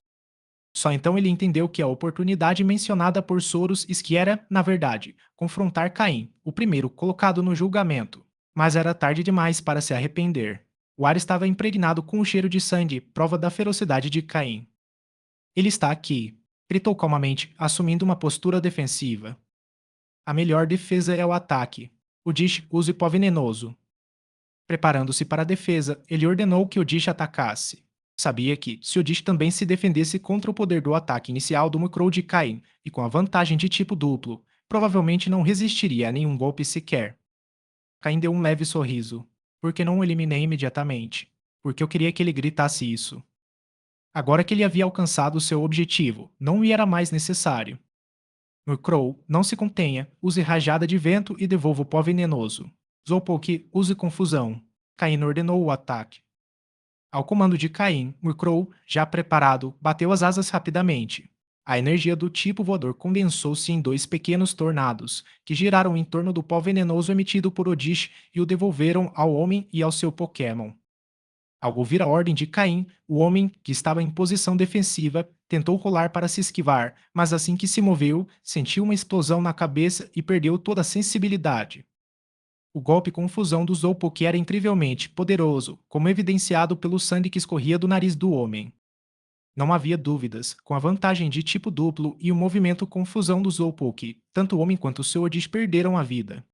Só então ele entendeu que a oportunidade mencionada por Soros era, na verdade, confrontar Caim, o primeiro colocado no julgamento. Mas era tarde demais para se arrepender. O ar estava impregnado com o cheiro de sangue, prova da ferocidade de Caim. Ele está aqui, gritou calmamente, assumindo uma postura defensiva. A melhor defesa é o ataque. O Dish usa o pó venenoso. Preparando-se para a defesa, ele ordenou que o Dish atacasse. Sabia que, se o Dish também se defendesse contra o poder do ataque inicial do Mukrow de Caim, e com a vantagem de tipo duplo, provavelmente não resistiria a nenhum golpe sequer. Caim deu um leve sorriso. Porque não o eliminei imediatamente? Porque eu queria que ele gritasse isso. Agora que ele havia alcançado seu objetivo, não lhe era mais necessário. Murkrow, não se contenha, use rajada de vento e devolva o pó venenoso. Zolpok, use confusão. Caim ordenou o ataque. Ao comando de Caim, Murkrow, já preparado, bateu as asas rapidamente. A energia do tipo voador condensou-se em dois pequenos tornados, que giraram em torno do pó venenoso emitido por Odish e o devolveram ao homem e ao seu Pokémon. Ao ouvir a ordem de Caim, o homem, que estava em posição defensiva, tentou rolar para se esquivar, mas assim que se moveu, sentiu uma explosão na cabeça e perdeu toda a sensibilidade. O golpe com fusão do Zolpok era incrivelmente poderoso, como evidenciado pelo sangue que escorria do nariz do homem. Não havia dúvidas, com a vantagem de tipo duplo e o movimento com fusão do Zolpok, tanto o homem quanto o seu Odis perderam a vida.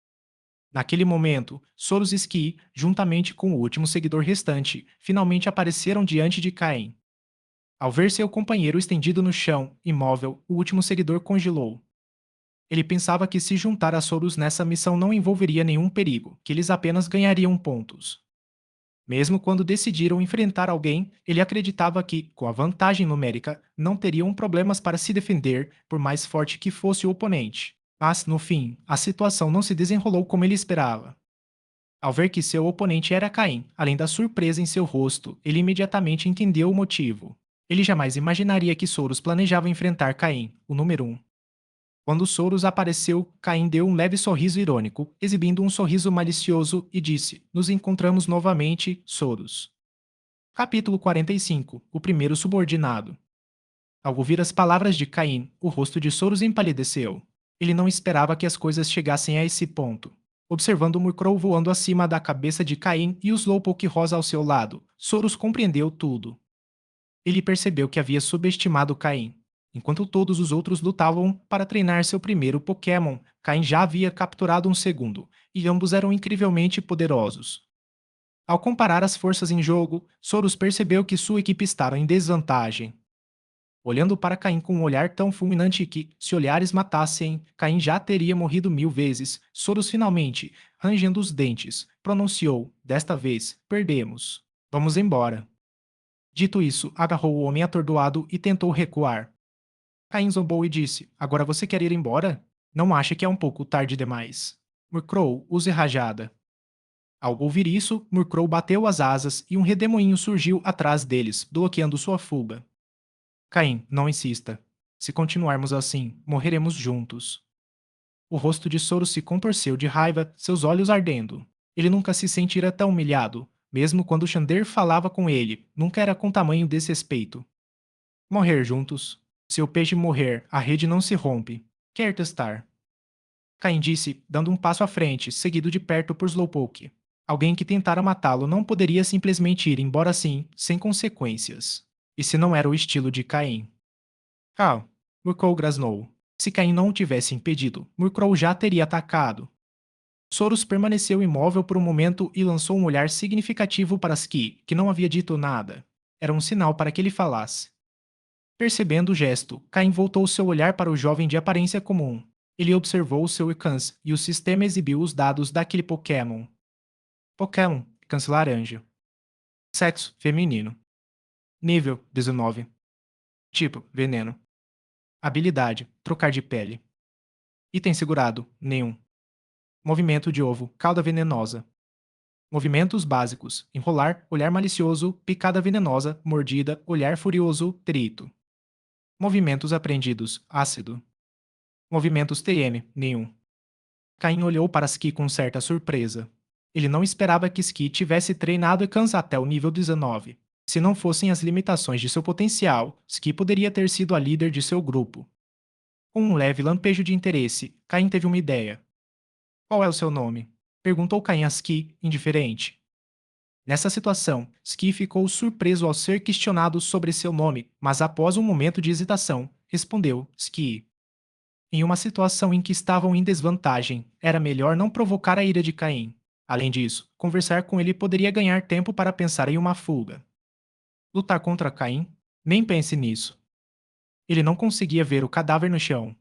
Naquele momento, Soros e Ski, juntamente com o último seguidor restante, finalmente apareceram diante de Caim. Ao ver seu companheiro estendido no chão, imóvel, o último seguidor congelou. Ele pensava que se juntar a Soros nessa missão não envolveria nenhum perigo, que eles apenas ganhariam pontos. Mesmo quando decidiram enfrentar alguém, ele acreditava que, com a vantagem numérica, não teriam problemas para se defender, por mais forte que fosse o oponente. Mas, no fim, a situação não se desenrolou como ele esperava. Ao ver que seu oponente era Caim, além da surpresa em seu rosto, ele imediatamente entendeu o motivo. Ele jamais imaginaria que Soros planejava enfrentar Caim, o número 1. Quando Soros apareceu, Caim deu um leve sorriso irônico, exibindo um sorriso malicioso, e disse: Nos encontramos novamente, Soros. Capítulo 45. O primeiro subordinado. Ao ouvir as palavras de Caim, o rosto de Soros empalideceu. Ele não esperava que as coisas chegassem a esse ponto. Observando o Murkrow voando acima da cabeça de Caim e o Slowpoke rosa ao seu lado, Soros compreendeu tudo. Ele percebeu que havia subestimado Caim. Enquanto todos os outros lutavam para treinar seu primeiro Pokémon, Caim já havia capturado um segundo, e ambos eram incrivelmente poderosos. Ao comparar as forças em jogo, Soros percebeu que sua equipe estava em desvantagem. Olhando para Caim com um olhar tão fulminante que, se olhares matassem, Caim já teria morrido 1000 vezes, Soros finalmente, rangendo os dentes, pronunciou: Desta vez, perdemos. Vamos embora. Dito isso, agarrou o homem atordoado e tentou recuar. Caim zombou e disse: Agora você quer ir embora? Não acha que é um pouco tarde demais? Murkrow, use rajada. Ao ouvir isso, Murkrow bateu as asas e um redemoinho surgiu atrás deles, bloqueando sua fuga. Caim, não insista. Se continuarmos assim, morreremos juntos. O rosto de Soro se contorceu de raiva, seus olhos ardendo. Ele nunca se sentira tão humilhado, mesmo quando Xander falava com ele, nunca era com tamanho desrespeito. Morrer juntos. Se o peixe morrer, a rede não se rompe. Quer testar? Caim disse, dando um passo à frente, seguido de perto por Slowpoke. Alguém que tentara matá-lo não poderia simplesmente ir embora assim, sem consequências. E se não era o estilo de Caim? Ah, Murkrow grasnou. Se Caim não o tivesse impedido, Murkrow já teria atacado. Soros permaneceu imóvel por um momento e lançou um olhar significativo para Ski, que não havia dito nada. Era um sinal para que ele falasse. Percebendo o gesto, Caim voltou seu olhar para o jovem de aparência comum. Ele observou seu Icans e o sistema exibiu os dados daquele Pokémon. Pokémon, Icans laranja. Sexo, feminino. Nível, 19. Tipo, veneno. Habilidade, trocar de pele. Item segurado, nenhum. Movimento de ovo, cauda venenosa. Movimentos básicos, enrolar, olhar malicioso, picada venenosa, mordida, olhar furioso, trito. Movimentos aprendidos, ácido. Movimentos TM, nenhum. Caim olhou para Ski com certa surpresa. Ele não esperava que Ski tivesse treinado Ekans até o nível 19. Se não fossem as limitações de seu potencial, Ski poderia ter sido a líder de seu grupo. Com um leve lampejo de interesse, Caim teve uma ideia. Qual é o seu nome? Perguntou Caim a Ski, indiferente. Nessa situação, Ski ficou surpreso ao ser questionado sobre seu nome, mas após um momento de hesitação, respondeu Ski. Em uma situação em que estavam em desvantagem, era melhor não provocar a ira de Caim. Além disso, conversar com ele poderia ganhar tempo para pensar em uma fuga. Lutar contra Caim? Nem pense nisso. Ele não conseguia ver o cadáver no chão.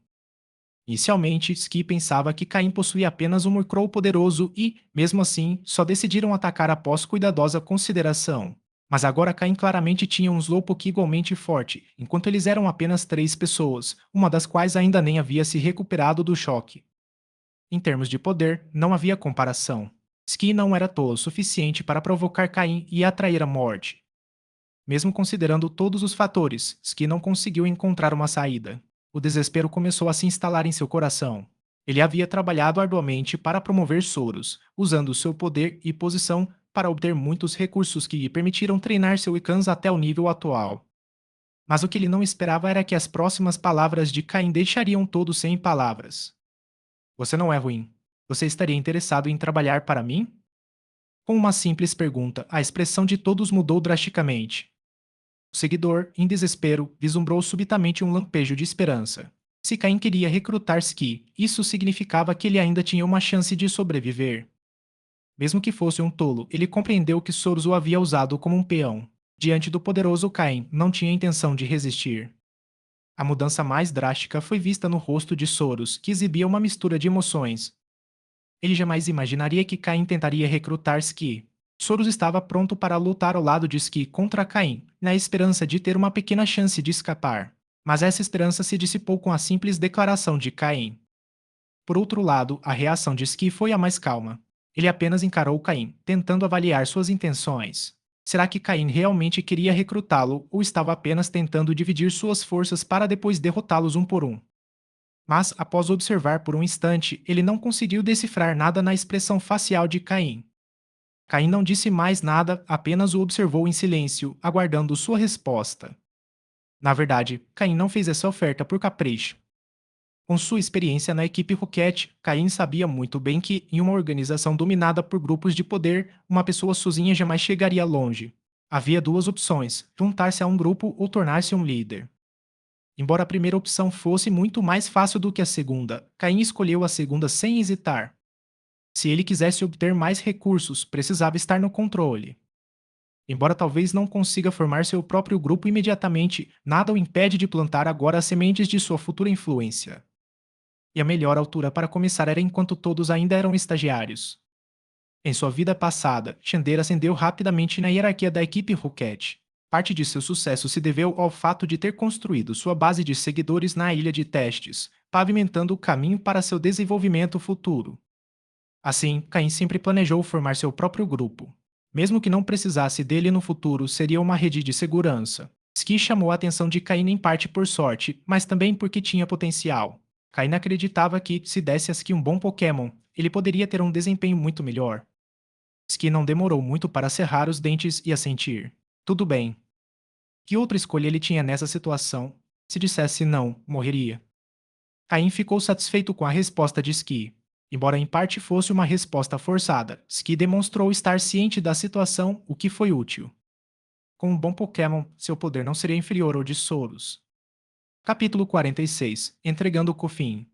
Inicialmente, Ski pensava que Caim possuía apenas um Murkrow poderoso e, mesmo assim, só decidiram atacar após cuidadosa consideração. Mas agora Caim claramente tinha um Slowpoke igualmente forte, enquanto eles eram apenas 3 pessoas, uma das quais ainda nem havia se recuperado do choque. Em termos de poder, não havia comparação. Ski não era tolo o suficiente para provocar Caim e atrair a morte. Mesmo considerando todos os fatores, Ski não conseguiu encontrar uma saída. O desespero começou a se instalar em seu coração. Ele havia trabalhado arduamente para promover Soros, usando seu poder e posição para obter muitos recursos que lhe permitiram treinar seu Ikans até o nível atual. Mas o que ele não esperava era que as próximas palavras de Caim deixariam todos sem palavras. Você não é ruim. Você estaria interessado em trabalhar para mim? Com uma simples pergunta, a expressão de todos mudou drasticamente. O seguidor, em desespero, vislumbrou subitamente um lampejo de esperança. Se Caim queria recrutar Ski, isso significava que ele ainda tinha uma chance de sobreviver. Mesmo que fosse um tolo, ele compreendeu que Soros o havia usado como um peão. Diante do poderoso Caim, não tinha intenção de resistir. A mudança mais drástica foi vista no rosto de Soros, que exibia uma mistura de emoções. Ele jamais imaginaria que Caim tentaria recrutar Ski. Soros estava pronto para lutar ao lado de Ski contra Caim, na esperança de ter uma pequena chance de escapar. Mas essa esperança se dissipou com a simples declaração de Caim. Por outro lado, a reação de Ski foi a mais calma. Ele apenas encarou Caim, tentando avaliar suas intenções. Será que Caim realmente queria recrutá-lo ou estava apenas tentando dividir suas forças para depois derrotá-los um por um? Mas, após observar por um instante, ele não conseguiu decifrar nada na expressão facial de Caim. Caim não disse mais nada, apenas o observou em silêncio, aguardando sua resposta. Na verdade, Caim não fez essa oferta por capricho. Com sua experiência na equipe Rocket, Caim sabia muito bem que, em uma organização dominada por grupos de poder, uma pessoa sozinha jamais chegaria longe. Havia duas opções: juntar-se a um grupo ou tornar-se um líder. Embora a primeira opção fosse muito mais fácil do que a segunda, Caim escolheu a segunda sem hesitar. Se ele quisesse obter mais recursos, precisava estar no controle. Embora talvez não consiga formar seu próprio grupo imediatamente, nada o impede de plantar agora as sementes de sua futura influência. E a melhor altura para começar era enquanto todos ainda eram estagiários. Em sua vida passada, Xander ascendeu rapidamente na hierarquia da equipe Rocket. Parte de seu sucesso se deveu ao fato de ter construído sua base de seguidores na ilha de testes, pavimentando o caminho para seu desenvolvimento futuro. Assim, Caim sempre planejou formar seu próprio grupo. Mesmo que não precisasse dele no futuro, seria uma rede de segurança. Ski chamou a atenção de Caim em parte por sorte, mas também porque tinha potencial. Caim acreditava que, se desse a Ski um bom Pokémon, ele poderia ter um desempenho muito melhor. Ski não demorou muito para cerrar os dentes e assentir. Tudo bem. Que outra escolha ele tinha nessa situação? Se dissesse não, morreria. Caim ficou satisfeito com a resposta de Ski. Embora em parte fosse uma resposta forçada, Ski demonstrou estar ciente da situação, o que foi útil. Com um bom Pokémon, seu poder não seria inferior ao de Soros. Capítulo 46. Entregando o Cofim.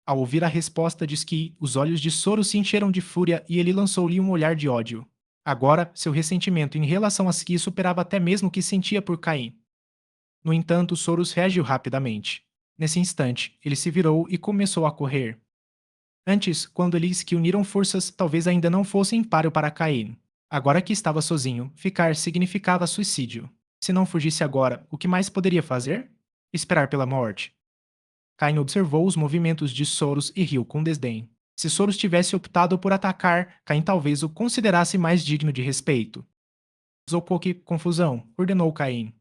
Ao ouvir a resposta de Ski, os olhos de Soros se encheram de fúria e ele lançou-lhe um olhar de ódio. Agora, seu ressentimento em relação a Ski superava até mesmo o que sentia por Caim. No entanto, Soros reagiu rapidamente. Nesse instante, ele se virou e começou a correr. Antes, quando ele e Ski uniram forças, talvez ainda não fosse páreo para Caim. Agora que estava sozinho, ficar significava suicídio. Se não fugisse agora, o que mais poderia fazer? Esperar pela morte. Caim observou os movimentos de Soros e riu com desdém. Se Soros tivesse optado por atacar, Caim talvez o considerasse mais digno de respeito. Slowpoke confusão, ordenou Caim.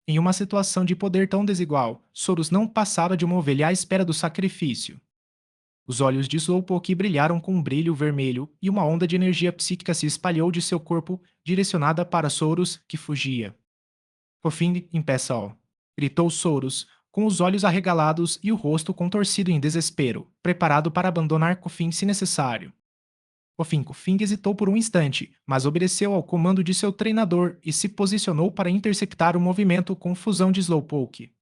Em uma situação de poder tão desigual, Soros não passava de uma ovelha à espera do sacrifício. Os olhos de Slowpoke brilharam com um brilho vermelho e uma onda de energia psíquica se espalhou de seu corpo, direcionada para Soros, que fugia. Cofin impeça-o! Gritou Soros, com os olhos arregalados e o rosto contorcido em desespero, preparado para abandonar Cofin se necessário. O Fing hesitou por um instante, mas obedeceu ao comando de seu treinador e se posicionou para interceptar o movimento com fusão de Slowpoke.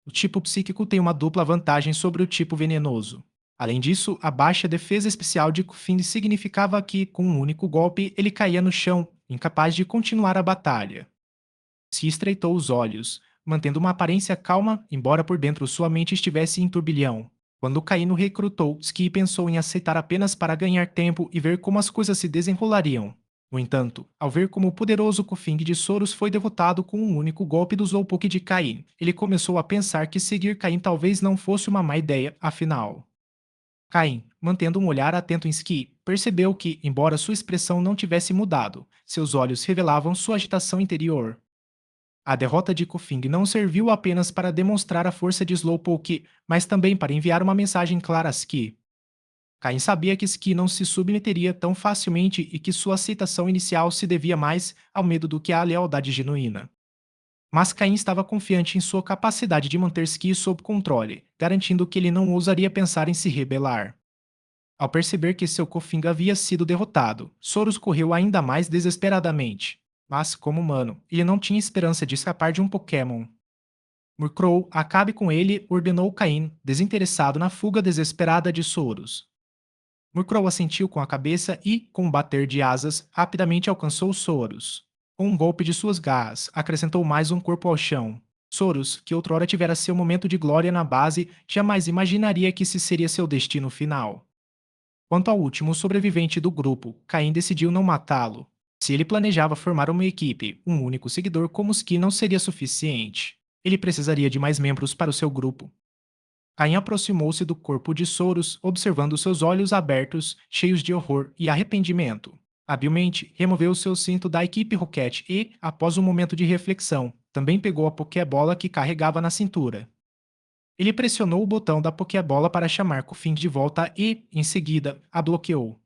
O tipo psíquico tem uma dupla vantagem sobre o tipo venenoso. Além disso, a baixa defesa especial de Kufing significava que, com um único golpe, ele caía no chão, incapaz de continuar a batalha. Se estreitou os olhos, mantendo uma aparência calma, embora por dentro sua mente estivesse em turbilhão. Quando Kaino recrutou, Ski pensou em aceitar apenas para ganhar tempo e ver como as coisas se desenrolariam. No entanto, ao ver como o poderoso Kufing de Soros foi derrotado com um único golpe do Slowpoke de Cain, ele começou a pensar que seguir Cain talvez não fosse uma má ideia, afinal. Cain, mantendo um olhar atento em Ski, percebeu que, embora sua expressão não tivesse mudado, seus olhos revelavam sua agitação interior. A derrota de Kufing não serviu apenas para demonstrar a força de Slowpoke, mas também para enviar uma mensagem clara a Ski. Cain sabia que Ski não se submeteria tão facilmente e que sua aceitação inicial se devia mais ao medo do que à lealdade genuína. Mas Cain estava confiante em sua capacidade de manter Ski sob controle, garantindo que ele não ousaria pensar em se rebelar. Ao perceber que seu Kofing havia sido derrotado, Soros correu ainda mais desesperadamente. Mas, como humano, ele não tinha esperança de escapar de um Pokémon. Murkrow, acabe com ele, ordenou Cain, desinteressado na fuga desesperada de Soros. Murkrow assentiu com a cabeça e, com um bater de asas, rapidamente alcançou Soros. Com um golpe de suas garras, acrescentou mais um corpo ao chão. Soros, que outrora tivera seu momento de glória na base, jamais imaginaria que esse seria seu destino final. Quanto ao último sobrevivente do grupo, Caim decidiu não matá-lo. Se ele planejava formar uma equipe, um único seguidor como Ski não seria suficiente. Ele precisaria de mais membros para o seu grupo. Caim aproximou-se do corpo de Soros, observando seus olhos abertos, cheios de horror e arrependimento. Habilmente, removeu seu cinto da equipe Rocket e, após um momento de reflexão, também pegou a Pokébola que carregava na cintura. Ele pressionou o botão da Pokébola para chamar Kufing de volta e, em seguida, a bloqueou.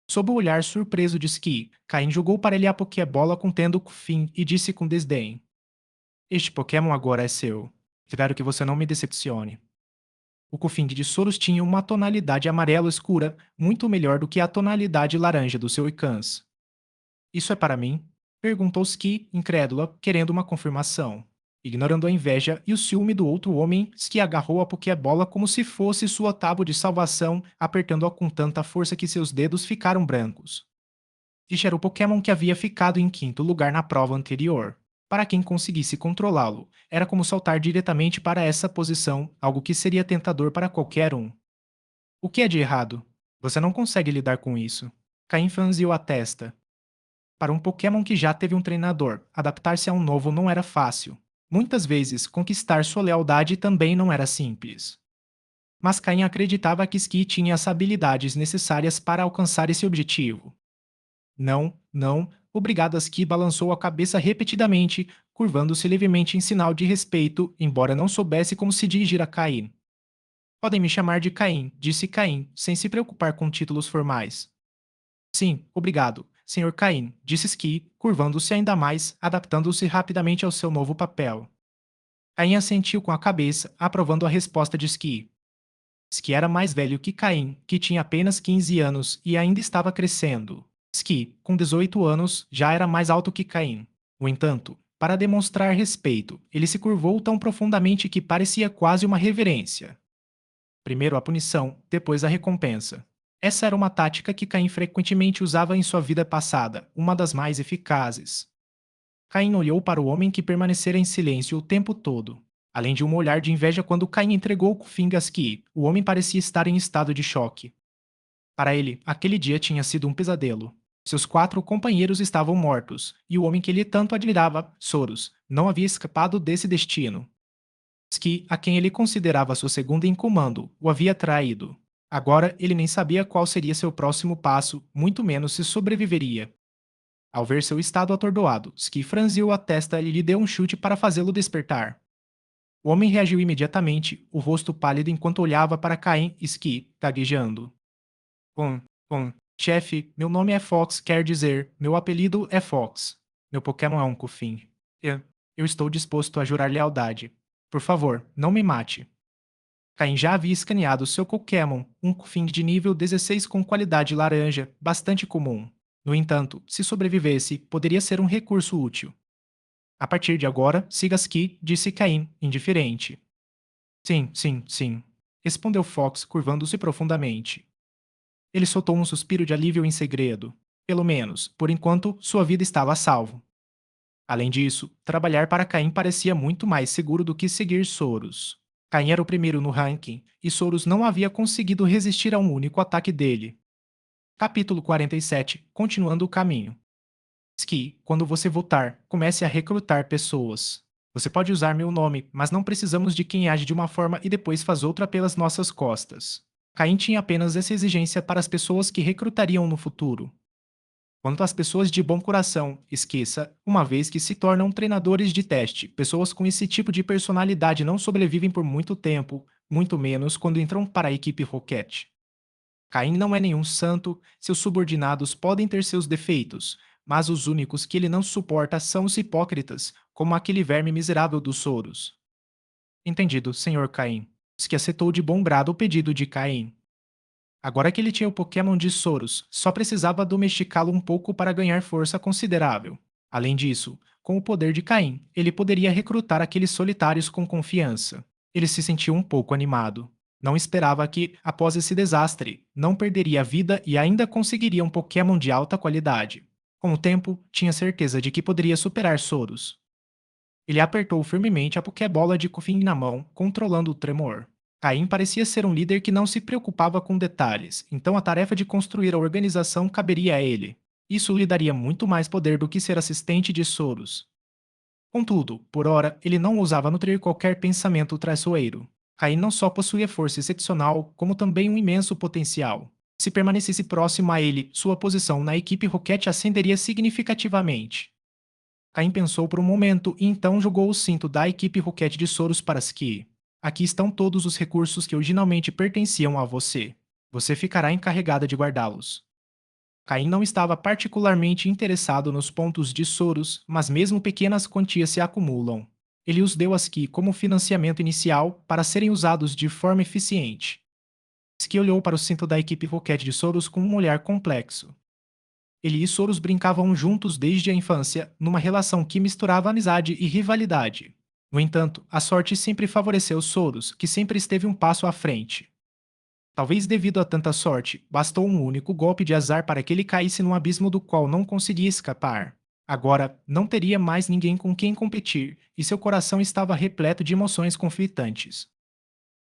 Sob o olhar surpreso de Ski, Caim jogou para ele a Pokébola contendo Kufing e disse com desdém: "Este Pokémon agora é seu. Espero que você não me decepcione." O Kufing de Soros tinha uma tonalidade amarelo escura, muito melhor do que a tonalidade laranja do seu Icans. "Isso é para mim?" Perguntou Ski, incrédula, querendo uma confirmação. Ignorando a inveja e o ciúme do outro homem, Ski agarrou a Pokébola como se fosse sua tábua de salvação, apertando-a com tanta força que seus dedos ficaram brancos. Este era o Pokémon que havia ficado em quinto lugar na prova anterior. Para quem conseguisse controlá-lo, era como saltar diretamente para essa posição, algo que seria tentador para qualquer um. O que é de errado? Você não consegue lidar com isso. Caim franziu a testa. Para um Pokémon que já teve um treinador, adaptar-se a um novo não era fácil. Muitas vezes, conquistar sua lealdade também não era simples. Mas Caim acreditava que Ski tinha as habilidades necessárias para alcançar esse objetivo. Não, não, obrigado. Ski balançou a cabeça repetidamente, curvando-se levemente em sinal de respeito, embora não soubesse como se dirigir a Caim. Podem me chamar de Caim, disse Caim, sem se preocupar com títulos formais. Sim, obrigado, Sr. Caim, disse Ski, curvando-se ainda mais, adaptando-se rapidamente ao seu novo papel. Caim assentiu com a cabeça, aprovando a resposta de Ski. Ski era mais velho que Caim, que tinha apenas 15 anos e ainda estava crescendo. Ski, com 18 anos, já era mais alto que Caim. No entanto, para demonstrar respeito, ele se curvou tão profundamente que parecia quase uma reverência. Primeiro a punição, depois a recompensa. Essa era uma tática que Caim frequentemente usava em sua vida passada, uma das mais eficazes. Caim olhou para o homem que permanecera em silêncio o tempo todo. Além de um olhar de inveja quando Caim entregou o Kufing a Ski, o homem parecia estar em estado de choque. Para ele, aquele dia tinha sido um pesadelo. Seus 4 companheiros estavam mortos, e o homem que ele tanto admirava, Soros, não havia escapado desse destino. Ski, a quem ele considerava sua segunda em comando, o havia traído. Agora ele nem sabia qual seria seu próximo passo, muito menos se sobreviveria. Ao ver seu estado atordoado, Ski franziu a testa e lhe deu um chute para fazê-lo despertar. O homem reagiu imediatamente, o rosto pálido enquanto olhava para Caim e Ski, gaguejando. "Um, chefe, meu nome é Fox, quer dizer, meu apelido é Fox. Meu Pokémon é um Kufing. Eu estou disposto a jurar lealdade. Por favor, não me mate." Caim já havia escaneado seu Pokémon, um Koffing de nível 16 com qualidade laranja, bastante comum. No entanto, se sobrevivesse, poderia ser um recurso útil. A partir de agora, siga as que, disse Caim, indiferente. Sim, sim, sim. Respondeu Fox, curvando-se profundamente. Ele soltou um suspiro de alívio em segredo. Pelo menos, por enquanto, sua vida estava a salvo. Além disso, trabalhar para Caim parecia muito mais seguro do que seguir Soros. Caim era o primeiro no ranking, e Soros não havia conseguido resistir a um único ataque dele. Capítulo 47. Continuando o caminho. Ski, quando você voltar, comece a recrutar pessoas. Você pode usar meu nome, mas não precisamos de quem age de uma forma e depois faz outra pelas nossas costas. Caim tinha apenas essa exigência para as pessoas que recrutariam no futuro. Quanto às pessoas de bom coração, esqueça, uma vez que se tornam treinadores de teste, pessoas com esse tipo de personalidade não sobrevivem por muito tempo, muito menos quando entram para a equipe Rocket. Caim não é nenhum santo, seus subordinados podem ter seus defeitos, mas os únicos que ele não suporta são os hipócritas, como aquele verme miserável dos Soros. Entendido, senhor Caim. Que aceitou de bom grado o pedido de Caim. Agora que ele tinha o Pokémon de Soros, só precisava domesticá-lo um pouco para ganhar força considerável. Além disso, com o poder de Caim, ele poderia recrutar aqueles solitários com confiança. Ele se sentiu um pouco animado. Não esperava que, após esse desastre, não perderia a vida e ainda conseguiria um Pokémon de alta qualidade. Com o tempo, tinha certeza de que poderia superar Soros. Ele apertou firmemente a Pokébola de Koffing na mão, controlando o tremor. Caim parecia ser um líder que não se preocupava com detalhes, então a tarefa de construir a organização caberia a ele. Isso lhe daria muito mais poder do que ser assistente de Soros. Contudo, por ora, ele não ousava nutrir qualquer pensamento traiçoeiro. Caim não só possuía força excepcional, como também um imenso potencial. Se permanecesse próximo a ele, sua posição na equipe Rocket ascenderia significativamente. Caim pensou por um momento e então jogou o cinto da equipe Rocket de Soros para Ski. Aqui estão todos os recursos que originalmente pertenciam a você. Você ficará encarregada de guardá-los. Caim não estava particularmente interessado nos pontos de Soros, mas mesmo pequenas quantias se acumulam. Ele os deu a Ski como financiamento inicial para serem usados de forma eficiente. Ski olhou para o cinto da equipe Rocket de Soros com um olhar complexo. Ele e Soros brincavam juntos desde a infância, numa relação que misturava amizade e rivalidade. No entanto, a sorte sempre favoreceu Soros, que sempre esteve um passo à frente. Talvez devido a tanta sorte, bastou um único golpe de azar para que ele caísse num abismo do qual não conseguia escapar. Agora, não teria mais ninguém com quem competir, e seu coração estava repleto de emoções conflitantes.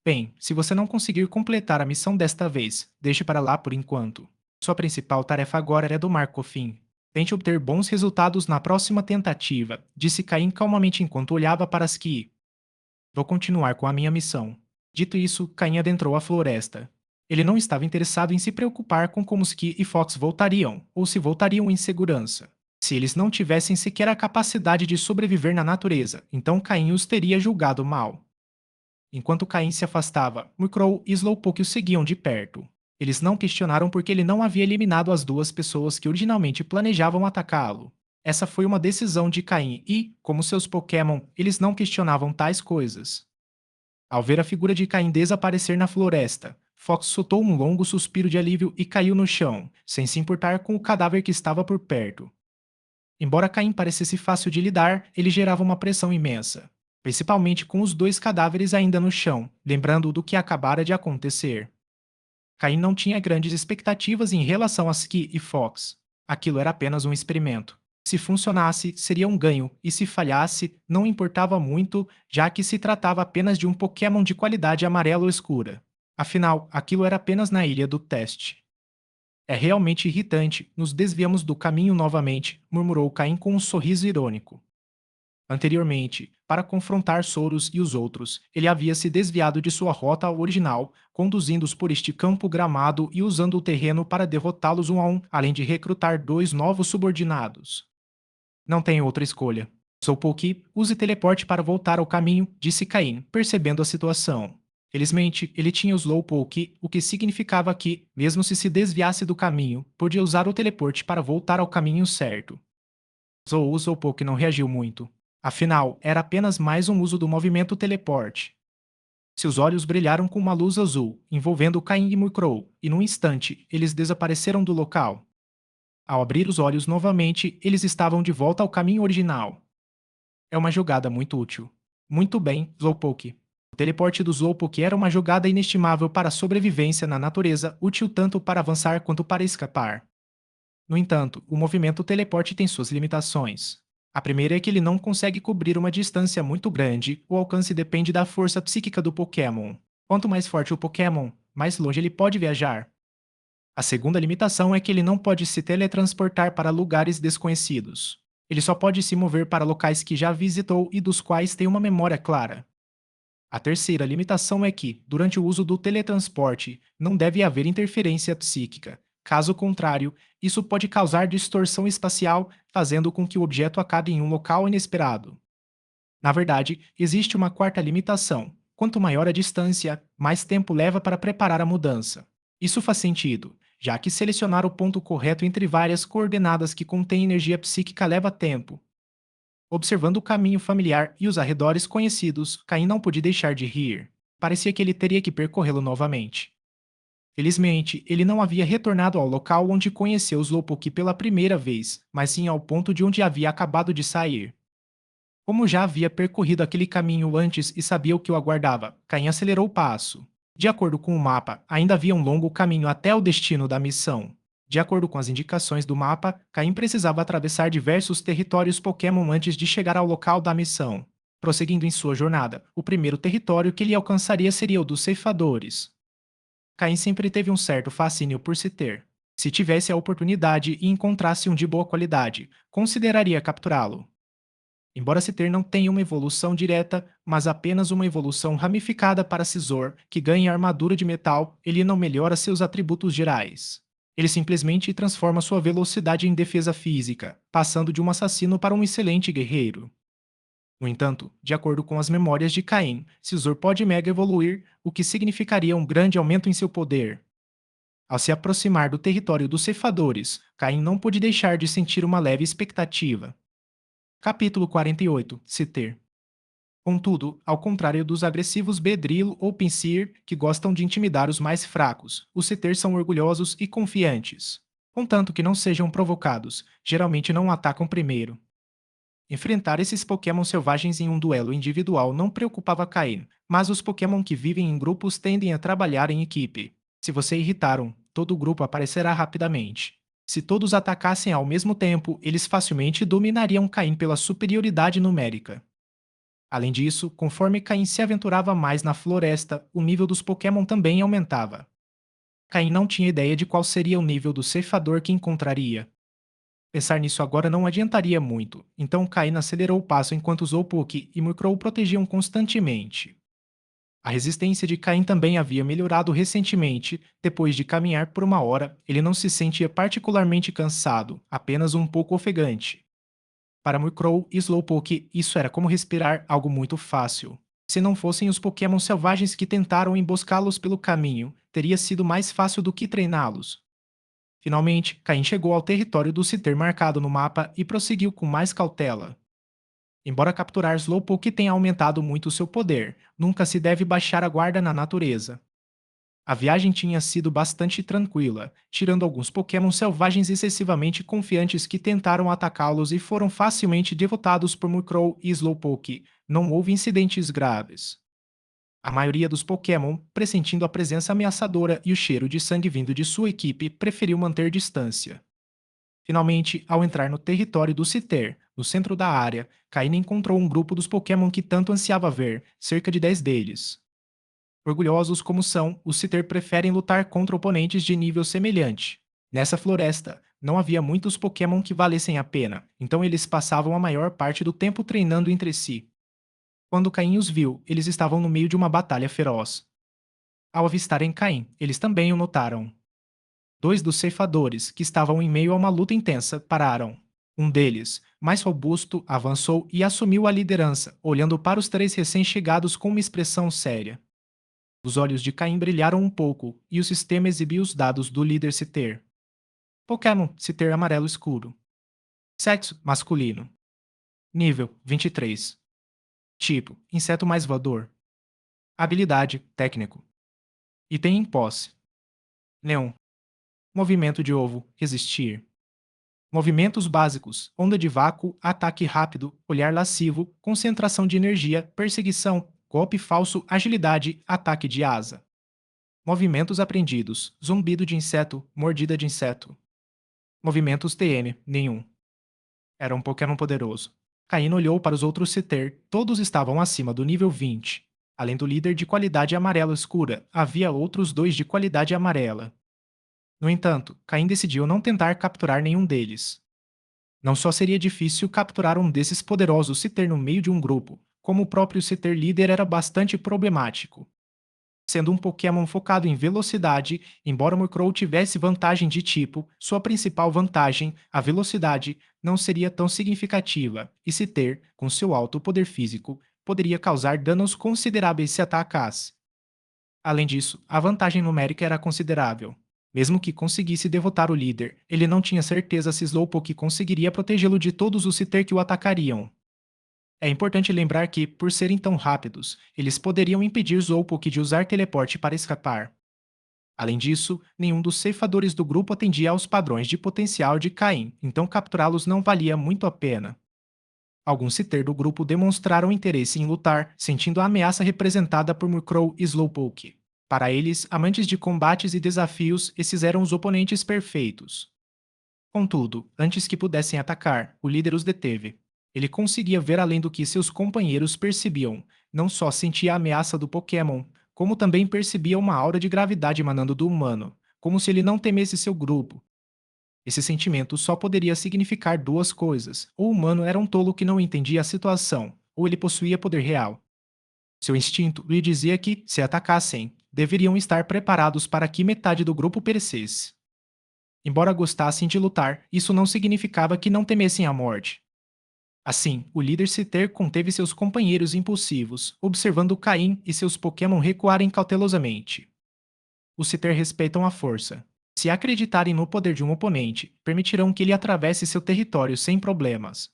Bem, se você não conseguir completar a missão desta vez, deixe para lá por enquanto. Sua principal tarefa agora é domar Coffin. Tente obter bons resultados na próxima tentativa, disse Caim calmamente enquanto olhava para Ski. Vou continuar com a minha missão. Dito isso, Caim adentrou a floresta. Ele não estava interessado em se preocupar com como Ski e Fox voltariam, ou se voltariam em segurança. Se eles não tivessem sequer a capacidade de sobreviver na natureza, então Caim os teria julgado mal. Enquanto Caim se afastava, Murkrow e Slowpoke o seguiam de perto. Eles não questionaram porque ele não havia eliminado as duas pessoas que originalmente planejavam atacá-lo. Essa foi uma decisão de Caim e, como seus Pokémon, eles não questionavam tais coisas. Ao ver a figura de Caim desaparecer na floresta, Fox soltou um longo suspiro de alívio e caiu no chão, sem se importar com o cadáver que estava por perto. Embora Caim parecesse fácil de lidar, ele gerava uma pressão imensa, principalmente com os dois cadáveres ainda no chão, lembrando do que acabara de acontecer. Caim não tinha grandes expectativas em relação a Ski e Fox. Aquilo era apenas um experimento. Se funcionasse, seria um ganho, e se falhasse, não importava muito, já que se tratava apenas de um Pokémon de qualidade amarelo escura. Afinal, aquilo era apenas na ilha do teste. É realmente irritante, nos desviamos do caminho novamente, murmurou Caim com um sorriso irônico. Anteriormente, para confrontar Soros e os outros, ele havia se desviado de sua rota original, conduzindo-os por este campo gramado e usando o terreno para derrotá-los um a um, além de recrutar dois novos subordinados. Não tenho outra escolha. Sou Pouki, use teleporte para voltar ao caminho, disse Caim, percebendo a situação. Felizmente, ele tinha o Slowpoke, o que significava que, mesmo se desviasse do caminho, podia usar o teleporte para voltar ao caminho certo. Zou o Slowpoke não reagiu muito. Afinal, era apenas mais um uso do movimento teleporte. Seus olhos brilharam com uma luz azul, envolvendo Caim e Murkrow, e num instante, eles desapareceram do local. Ao abrir os olhos novamente, eles estavam de volta ao caminho original. É uma jogada muito útil. Muito bem, Slowpoke. O teleporte do Slowpoke era uma jogada inestimável para a sobrevivência na natureza, útil tanto para avançar quanto para escapar. No entanto, o movimento teleporte tem suas limitações. A primeira é que ele não consegue cobrir uma distância muito grande, o alcance depende da força psíquica do Pokémon. Quanto mais forte o Pokémon, mais longe ele pode viajar. A segunda limitação é que ele não pode se teletransportar para lugares desconhecidos. Ele só pode se mover para locais que já visitou e dos quais tem uma memória clara. A terceira limitação é que, durante o uso do teletransporte, não deve haver interferência psíquica. Caso contrário, isso pode causar distorção espacial, fazendo com que o objeto acabe em um local inesperado. Na verdade, existe uma quarta limitação. Quanto maior a distância, mais tempo leva para preparar a mudança. Isso faz sentido, já que selecionar o ponto correto entre várias coordenadas que contêm energia psíquica leva tempo. Observando o caminho familiar e os arredores conhecidos, Caim não pôde deixar de rir. Parecia que ele teria que percorrê-lo novamente. Felizmente, ele não havia retornado ao local onde conheceu os Slowpoke pela primeira vez, mas sim ao ponto de onde havia acabado de sair. Como já havia percorrido aquele caminho antes e sabia o que o aguardava, Caim acelerou o passo. De acordo com o mapa, ainda havia um longo caminho até o destino da missão. De acordo com as indicações do mapa, Caim precisava atravessar diversos territórios Pokémon antes de chegar ao local da missão. Prosseguindo em sua jornada, o primeiro território que ele alcançaria seria o dos Ceifadores. Caim sempre teve um certo fascínio por Scyther. Se tivesse a oportunidade e encontrasse um de boa qualidade, consideraria capturá-lo. Embora Scyther não tenha uma evolução direta, mas apenas uma evolução ramificada para Scizor, que ganha armadura de metal, ele não melhora seus atributos gerais. Ele simplesmente transforma sua velocidade em defesa física, passando de um assassino para um excelente guerreiro. No entanto, de acordo com as memórias de Caim, Scizor pode mega evoluir, o que significaria um grande aumento em seu poder. Ao se aproximar do território dos ceifadores, Caim não pôde deixar de sentir uma leve expectativa. Capítulo 48 Scyther. Contudo, ao contrário dos agressivos Bedrilo ou Pinsir, que gostam de intimidar os mais fracos, os Scyther são orgulhosos e confiantes. Contanto que não sejam provocados, geralmente não atacam primeiro. Enfrentar esses Pokémon selvagens em um duelo individual não preocupava Caim, mas os Pokémon que vivem em grupos tendem a trabalhar em equipe. Se você irritar um, todo o grupo aparecerá rapidamente. Se todos atacassem ao mesmo tempo, eles facilmente dominariam Caim pela superioridade numérica. Além disso, conforme Caim se aventurava mais na floresta, o nível dos Pokémon também aumentava. Caim não tinha ideia de qual seria o nível do ceifador que encontraria. Pensar nisso agora não adiantaria muito, então Caim acelerou o passo enquanto Slowpoke e Murkrow o protegiam constantemente. A resistência de Caim também havia melhorado recentemente. Depois de caminhar por uma hora, ele não se sentia particularmente cansado, apenas um pouco ofegante. Para Murkrow e Slowpoke, isso era como respirar algo muito fácil. Se não fossem os Pokémon selvagens que tentaram emboscá-los pelo caminho, teria sido mais fácil do que treiná-los. Finalmente, Caim chegou ao território do Scyther marcado no mapa e prosseguiu com mais cautela. Embora capturar Slowpoke tenha aumentado muito seu poder, nunca se deve baixar a guarda na natureza. A viagem tinha sido bastante tranquila, tirando alguns Pokémon selvagens excessivamente confiantes que tentaram atacá-los e foram facilmente derrotados por Murkrow e Slowpoke. Não houve incidentes graves. A maioria dos Pokémon, pressentindo a presença ameaçadora e o cheiro de sangue vindo de sua equipe, preferiu manter distância. Finalmente, ao entrar no território do Scyther, no centro da área, Caine encontrou um grupo dos Pokémon que tanto ansiava ver, cerca de 10 deles. Orgulhosos como são, os Scyther preferem lutar contra oponentes de nível semelhante. Nessa floresta, não havia muitos Pokémon que valessem a pena, então eles passavam a maior parte do tempo treinando entre si. Quando Caim os viu, eles estavam no meio de uma batalha feroz. Ao avistarem Caim, eles também o notaram. Dois dos ceifadores, que estavam em meio a uma luta intensa, pararam. Um deles, mais robusto, avançou e assumiu a liderança, olhando para os três recém-chegados com uma expressão séria. Os olhos de Caim brilharam um pouco e o sistema exibiu os dados do líder Scyther. Pokémon Scyther amarelo escuro. Sexo masculino. Nível 23. Tipo: inseto mais voador. Habilidade, técnico. Item em posse. Neon. Movimento de ovo, resistir. Movimentos básicos: onda de vácuo, ataque rápido, olhar lascivo, concentração de energia, perseguição, golpe falso, agilidade, ataque de asa. Movimentos aprendidos: zumbido de inseto, mordida de inseto. Movimentos TM: nenhum. Era um Pokémon poderoso. Caíno olhou para os outros Citer, todos estavam acima do nível 20. Além do líder de qualidade amarela escura, havia outros dois de qualidade amarela. No entanto, Caim decidiu não tentar capturar nenhum deles. Não só seria difícil capturar um desses poderosos Citer no meio de um grupo, como o próprio Citer líder era bastante problemático. Sendo um Pokémon focado em velocidade, embora Murkrow tivesse vantagem de tipo, sua principal vantagem, a velocidade, não seria tão significativa, e Citer, com seu alto poder físico, poderia causar danos consideráveis se atacasse. Além disso, a vantagem numérica era considerável. Mesmo que conseguisse derrotar o líder, ele não tinha certeza se Slowpoke conseguiria protegê-lo de todos os Citer que o atacariam. É importante lembrar que, por serem tão rápidos, eles poderiam impedir Slowpoke de usar teleporte para escapar. Além disso, nenhum dos ceifadores do grupo atendia aos padrões de potencial de Caim, então capturá-los não valia muito a pena. Alguns Citer do grupo demonstraram interesse em lutar, sentindo a ameaça representada por Murkrow e Slowpoke. Para eles, amantes de combates e desafios, esses eram os oponentes perfeitos. Contudo, antes que pudessem atacar, o líder os deteve. Ele conseguia ver além do que seus companheiros percebiam, não só sentia a ameaça do Pokémon, como também percebia uma aura de gravidade emanando do humano, como se ele não temesse seu grupo. Esse sentimento só poderia significar duas coisas: ou o humano era um tolo que não entendia a situação, ou ele possuía poder real. Seu instinto lhe dizia que, se atacassem, deveriam estar preparados para que metade do grupo perecesse. Embora gostassem de lutar, isso não significava que não temessem a morte. Assim, o líder Citer conteve seus companheiros impulsivos, observando Caim e seus Pokémon recuarem cautelosamente. Os Citer respeitam a força. Se acreditarem no poder de um oponente, permitirão que ele atravesse seu território sem problemas.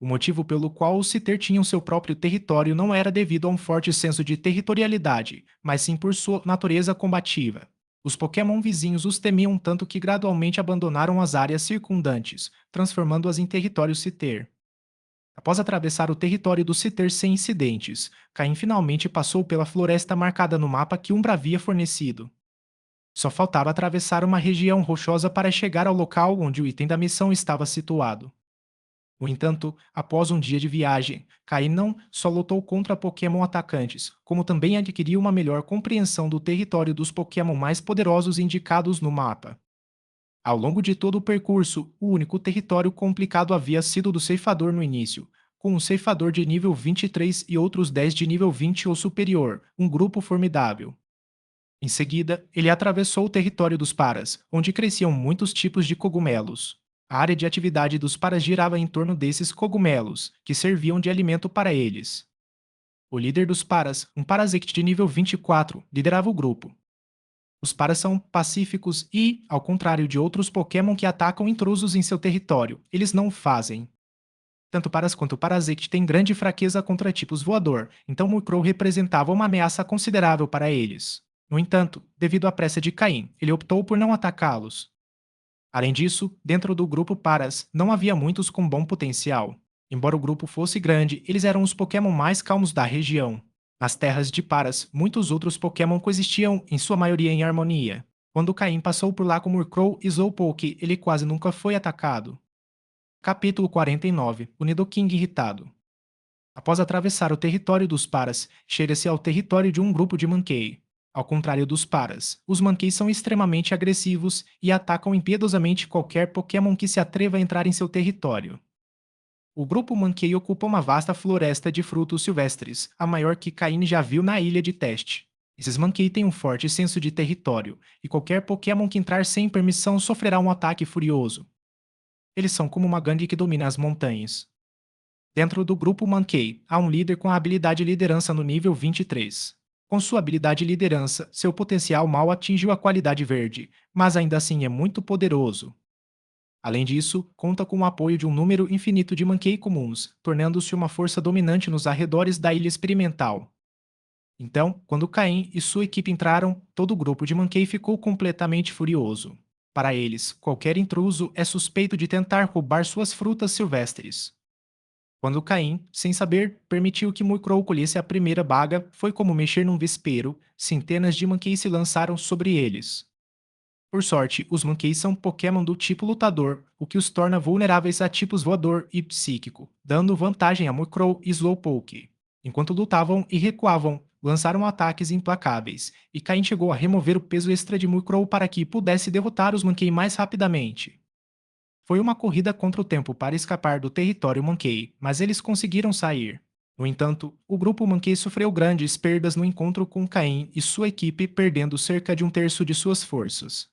O motivo pelo qual os Citer tinham seu próprio território não era devido a um forte senso de territorialidade, mas sim por sua natureza combativa. Os Pokémon vizinhos os temiam tanto que gradualmente abandonaram as áreas circundantes, transformando-as em território Citer. Após atravessar o território do Citer sem incidentes, Caim finalmente passou pela floresta marcada no mapa que Umbra havia fornecido. Só faltava atravessar uma região rochosa para chegar ao local onde o item da missão estava situado. No entanto, após um dia de viagem, Caim não só lutou contra Pokémon atacantes, como também adquiriu uma melhor compreensão do território dos Pokémon mais poderosos indicados no mapa. Ao longo de todo o percurso, o único território complicado havia sido do Ceifador no início, com um Ceifador de nível 23 e outros 10 de nível 20 ou superior, um grupo formidável. Em seguida, ele atravessou o território dos Paras, onde cresciam muitos tipos de cogumelos. A área de atividade dos Paras girava em torno desses cogumelos, que serviam de alimento para eles. O líder dos Paras, um Parasect de nível 24, liderava o grupo. Os Paras são pacíficos e, ao contrário de outros Pokémon que atacam intrusos em seu território, eles não o fazem. Tanto Paras quanto Parasect têm grande fraqueza contra tipos voador, então Murkrow representava uma ameaça considerável para eles. No entanto, devido à pressa de Caim, ele optou por não atacá-los. Além disso, dentro do grupo Paras, não havia muitos com bom potencial. Embora o grupo fosse grande, eles eram os Pokémon mais calmos da região. Nas terras de Paras, muitos outros Pokémon coexistiam, em sua maioria em harmonia. Quando Caim passou por lá com Murkrow e Slowpoke, ele quase nunca foi atacado. Capítulo 49. O Nidoking irritado. Após atravessar o território dos Paras, chega-se ao território de um grupo de Mankey. Ao contrário dos Paras, os Mankey são extremamente agressivos e atacam impiedosamente qualquer Pokémon que se atreva a entrar em seu território. O grupo Mankey ocupa uma vasta floresta de frutos silvestres, a maior que Caine já viu na ilha de teste. Esses Mankey têm um forte senso de território, e qualquer Pokémon que entrar sem permissão sofrerá um ataque furioso. Eles são como uma gangue que domina as montanhas. Dentro do grupo Mankey, há um líder com a habilidade liderança no nível 23. Com sua habilidade liderança, seu potencial mal atingiu a qualidade verde, mas ainda assim é muito poderoso. Além disso, conta com o apoio de um número infinito de Mankey comuns, tornando-se uma força dominante nos arredores da ilha experimental. Então, quando Caim e sua equipe entraram, todo o grupo de Mankey ficou completamente furioso. Para eles, qualquer intruso é suspeito de tentar roubar suas frutas silvestres. Quando Caim, sem saber, permitiu que Murkrow colhesse a primeira baga, foi como mexer num vespeiro, centenas de Mankeys se lançaram sobre eles. Por sorte, os Mankeys são Pokémon do tipo lutador, o que os torna vulneráveis a tipos voador e psíquico, dando vantagem a Murkrow e Slowpoke. Enquanto lutavam e recuavam, lançaram ataques implacáveis, e Caim chegou a remover o peso extra de Murkrow para que pudesse derrotar os Mankey mais rapidamente. Foi uma corrida contra o tempo para escapar do território Mankey, mas eles conseguiram sair. No entanto, o grupo Mankey sofreu grandes perdas no encontro com Caim e sua equipe, perdendo cerca de um terço de suas forças.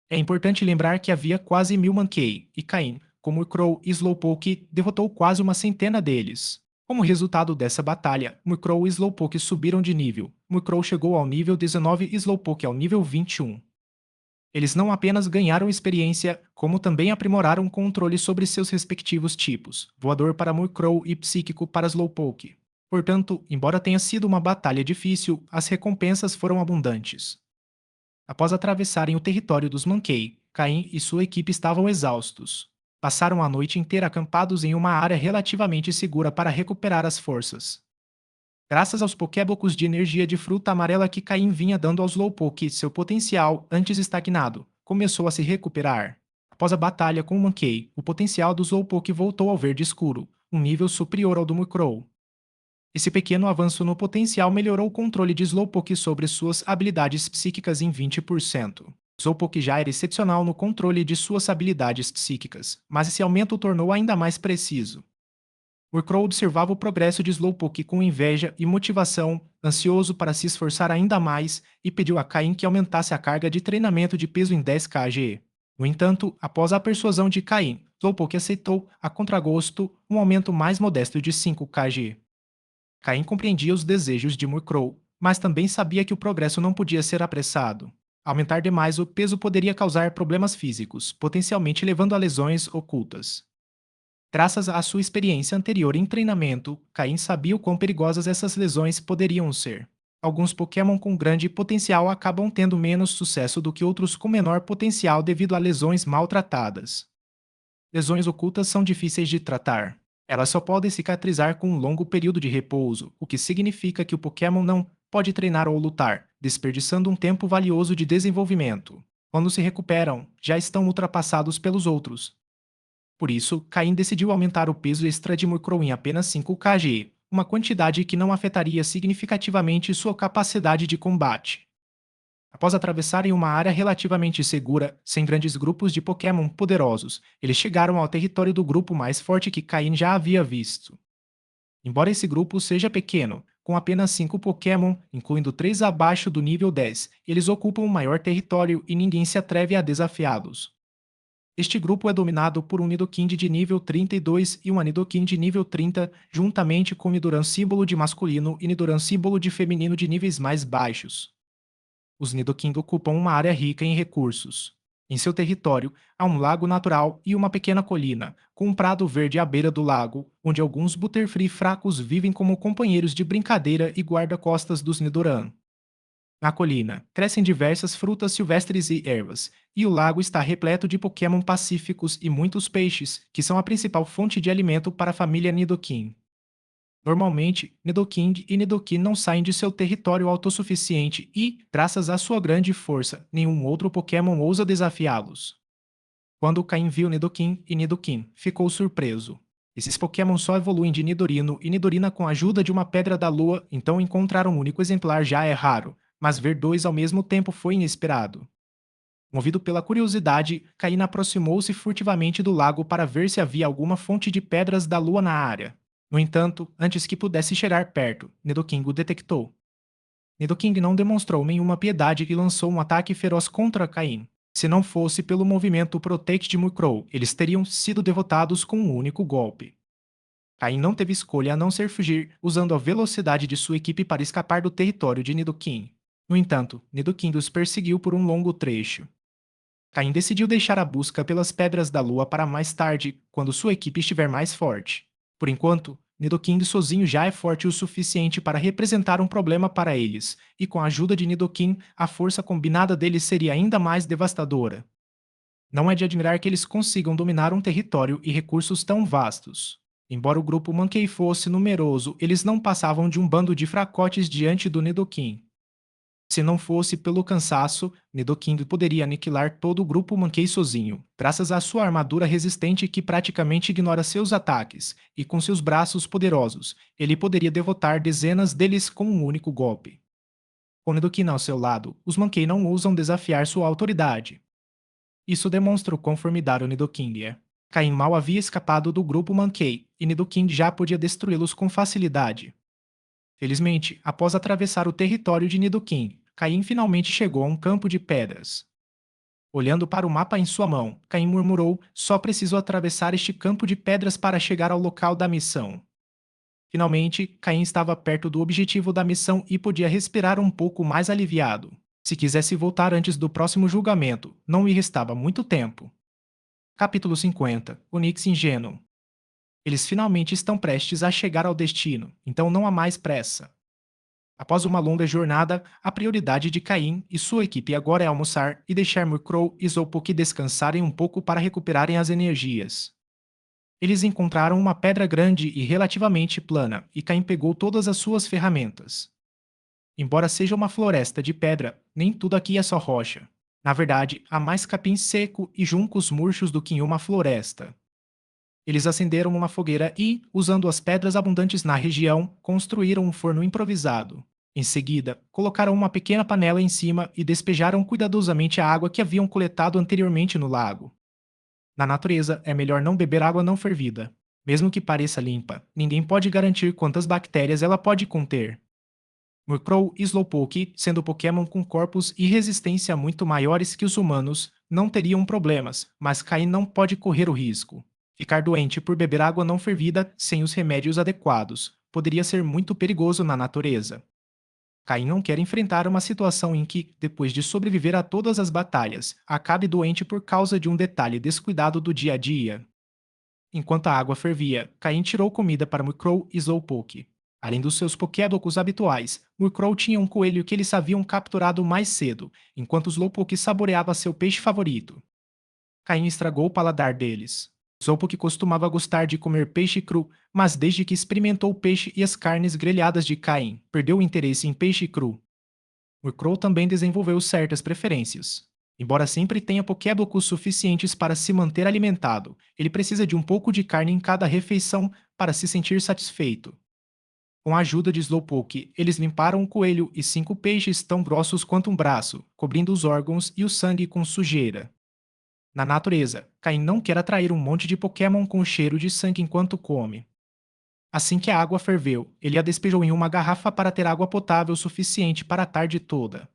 É importante lembrar que havia quase 1000 Mankey, e Caim, como Crow e Slowpoke, derrotou quase uma centena deles. Como resultado dessa batalha, Murkrow e Slowpoke subiram de nível. Murkrow chegou ao nível 19 e Slowpoke ao nível 21. Eles não apenas ganharam experiência, como também aprimoraram o controle sobre seus respectivos tipos, voador para Murkrow e psíquico para Slowpoke. Portanto, embora tenha sido uma batalha difícil, as recompensas foram abundantes. Após atravessarem o território dos Mankey, Caim e sua equipe estavam exaustos. Passaram a noite inteira acampados em uma área relativamente segura para recuperar as forças. Graças aos Pokébocos de energia de fruta amarela que Caim vinha dando aos Slowpoke, seu potencial, antes estagnado, começou a se recuperar. Após a batalha com o Mankey, o potencial do Slowpoke voltou ao verde escuro, um nível superior ao do Murkrow. Esse pequeno avanço no potencial melhorou o controle de Slowpoke sobre suas habilidades psíquicas em 20%. Slowpoke já era excepcional no controle de suas habilidades psíquicas, mas esse aumento o tornou ainda mais preciso. Murkrow observava o progresso de Slowpoke com inveja e motivação, ansioso para se esforçar ainda mais, e pediu a Caim que aumentasse a carga de treinamento de peso em 10 kg. No entanto, após a persuasão de Caim, Slowpoke aceitou, a contragosto, um aumento mais modesto de 5 kg. Caim compreendia os desejos de Murkrow, mas também sabia que o progresso não podia ser apressado. Aumentar demais o peso poderia causar problemas físicos, potencialmente levando a lesões ocultas. Graças à sua experiência anterior em treinamento, Caim sabia o quão perigosas essas lesões poderiam ser. Alguns Pokémon com grande potencial acabam tendo menos sucesso do que outros com menor potencial devido a lesões maltratadas. Lesões ocultas são difíceis de tratar. Elas só podem cicatrizar com um longo período de repouso, o que significa que o Pokémon não pode treinar ou lutar, desperdiçando um tempo valioso de desenvolvimento. Quando se recuperam, já estão ultrapassados pelos outros. Por isso, Caim decidiu aumentar o peso extra de Murkrow em apenas 5 kg, uma quantidade que não afetaria significativamente sua capacidade de combate. Após atravessarem uma área relativamente segura, sem grandes grupos de Pokémon poderosos, eles chegaram ao território do grupo mais forte que Caim já havia visto. Embora esse grupo seja pequeno, com apenas 5 Pokémon, incluindo 3 abaixo do nível 10, eles ocupam o maior território e ninguém se atreve a desafiá-los. Este grupo é dominado por um Nidoking de nível 32 e um Nidoking de nível 30, juntamente com Nidoran símbolo de masculino e Nidoran símbolo de feminino de níveis mais baixos. Os Nidoking ocupam uma área rica em recursos. Em seu território, há um lago natural e uma pequena colina, com um prado verde à beira do lago, onde alguns Butterfree fracos vivem como companheiros de brincadeira e guarda-costas dos Nidoran. Na colina, crescem diversas frutas silvestres e ervas, e o lago está repleto de Pokémon pacíficos e muitos peixes, que são a principal fonte de alimento para a família Nidoking. Normalmente, Nidoking e Nidoking não saem de seu território autossuficiente e, graças à sua grande força, nenhum outro Pokémon ousa desafiá-los. Quando Caim viu Nidoking e Nidoking, ficou surpreso. Esses Pokémon só evoluem de Nidorino e Nidorina com a ajuda de uma Pedra da Lua, então encontrar um único exemplar já é raro, mas ver dois ao mesmo tempo foi inesperado. Movido pela curiosidade, Caim aproximou-se furtivamente do lago para ver se havia alguma fonte de pedras da lua na área. No entanto, antes que pudesse chegar perto, Nidoking o detectou. Nidoking não demonstrou nenhuma piedade e lançou um ataque feroz contra Caim. Se não fosse pelo movimento Protect de Murkrow, eles teriam sido derrotados com um único golpe. Caim não teve escolha a não ser fugir, usando a velocidade de sua equipe para escapar do território de Nidoking. No entanto, Nidoking os perseguiu por um longo trecho. Caim decidiu deixar a busca pelas Pedras da Lua para mais tarde, quando sua equipe estiver mais forte. Por enquanto, Nidoking sozinho já é forte o suficiente para representar um problema para eles, e com a ajuda de Nidoking, a força combinada deles seria ainda mais devastadora. Não é de admirar que eles consigam dominar um território e recursos tão vastos. Embora o grupo Mankey fosse numeroso, eles não passavam de um bando de fracotes diante do Nidoking. Se não fosse pelo cansaço, Nidoking poderia aniquilar todo o grupo Mankey sozinho, graças à sua armadura resistente que praticamente ignora seus ataques, e com seus braços poderosos, ele poderia devotar dezenas deles com um único golpe. Com Nidoking ao seu lado, os Mankey não ousam desafiar sua autoridade. Isso demonstra o quão formidável Nidoking é. Caim mal havia escapado do grupo Mankey, e Nidoking já podia destruí-los com facilidade. Felizmente, após atravessar o território de Nidoking, Caim finalmente chegou a um campo de pedras. Olhando para o mapa em sua mão, Caim murmurou: só preciso atravessar este campo de pedras para chegar ao local da missão. Finalmente, Caim estava perto do objetivo da missão e podia respirar um pouco mais aliviado. Se quisesse voltar antes do próximo julgamento, não lhe restava muito tempo. Capítulo 50. Onix ingênuo. Eles finalmente estão prestes a chegar ao destino, então não há mais pressa. Após uma longa jornada, a prioridade de Caim e sua equipe agora é almoçar e deixar Murkrow e Slowpoke descansarem um pouco para recuperarem as energias. Eles encontraram uma pedra grande e relativamente plana, e Caim pegou todas as suas ferramentas. Embora seja uma floresta de pedra, nem tudo aqui é só rocha. Na verdade, há mais capim seco e juncos murchos do que em uma floresta. Eles acenderam uma fogueira e, usando as pedras abundantes na região, construíram um forno improvisado. Em seguida, colocaram uma pequena panela em cima e despejaram cuidadosamente a água que haviam coletado anteriormente no lago. Na natureza, é melhor não beber água não fervida. Mesmo que pareça limpa, ninguém pode garantir quantas bactérias ela pode conter. Murkrow e Slowpoke, sendo Pokémon com corpos e resistência muito maiores que os humanos, não teriam problemas, mas Caim não pode correr o risco. Ficar doente por beber água não fervida sem os remédios adequados poderia ser muito perigoso na natureza. Caim não quer enfrentar uma situação em que, depois de sobreviver a todas as batalhas, acabe doente por causa de um detalhe descuidado do dia a dia. Enquanto a água fervia, Caim tirou comida para Murkrow e Slowpoke. Além dos seus Pokédocos habituais, Murkrow tinha um coelho que eles haviam capturado mais cedo, enquanto Slowpoke saboreava seu peixe favorito. Caim estragou o paladar deles. Slowpoke costumava gostar de comer peixe cru, mas desde que experimentou o peixe e as carnes grelhadas de Caim, perdeu o interesse em peixe cru. Murkrow também desenvolveu certas preferências. Embora sempre tenha Pokébocos suficientes para se manter alimentado, ele precisa de um pouco de carne em cada refeição para se sentir satisfeito. Com a ajuda de Slowpoke, eles limparam o coelho e 5 peixes tão grossos quanto um braço, cobrindo os órgãos e o sangue com sujeira. Na natureza, Caim não quer atrair um monte de Pokémon com cheiro de sangue enquanto come. Assim que a água ferveu, ele a despejou em uma garrafa para ter água potável suficiente para a tarde toda.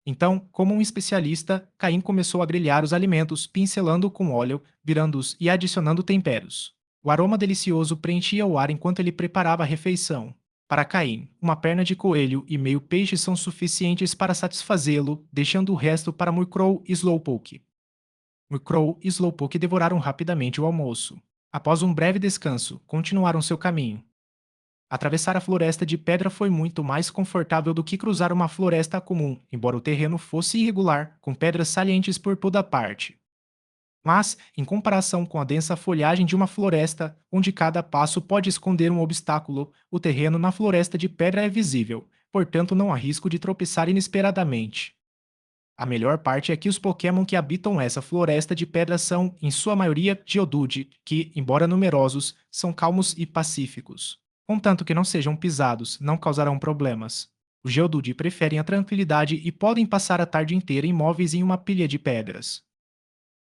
Então, como um especialista, Caim começou a grelhar os alimentos, pincelando com óleo, virando-os e adicionando temperos. O aroma delicioso preenchia o ar enquanto ele preparava a refeição. Para Caim, uma perna de coelho e meio peixe são suficientes para satisfazê-lo, deixando o resto para Murkrow e Slowpoke. Murkrow e Slowpoke devoraram rapidamente o almoço. Após um breve descanso, continuaram seu caminho. Atravessar a floresta de pedra foi muito mais confortável do que cruzar uma floresta comum, embora o terreno fosse irregular, com pedras salientes por toda parte. Mas, em comparação com a densa folhagem de uma floresta, onde cada passo pode esconder um obstáculo, o terreno na floresta de pedra é visível, portanto não há risco de tropeçar inesperadamente. A melhor parte é que os Pokémon que habitam essa floresta de pedra são, em sua maioria, Geodude, que, embora numerosos, são calmos e pacíficos. Contanto que não sejam pisados, não causarão problemas. Os Geodude preferem a tranquilidade e podem passar a tarde inteira imóveis em uma pilha de pedras.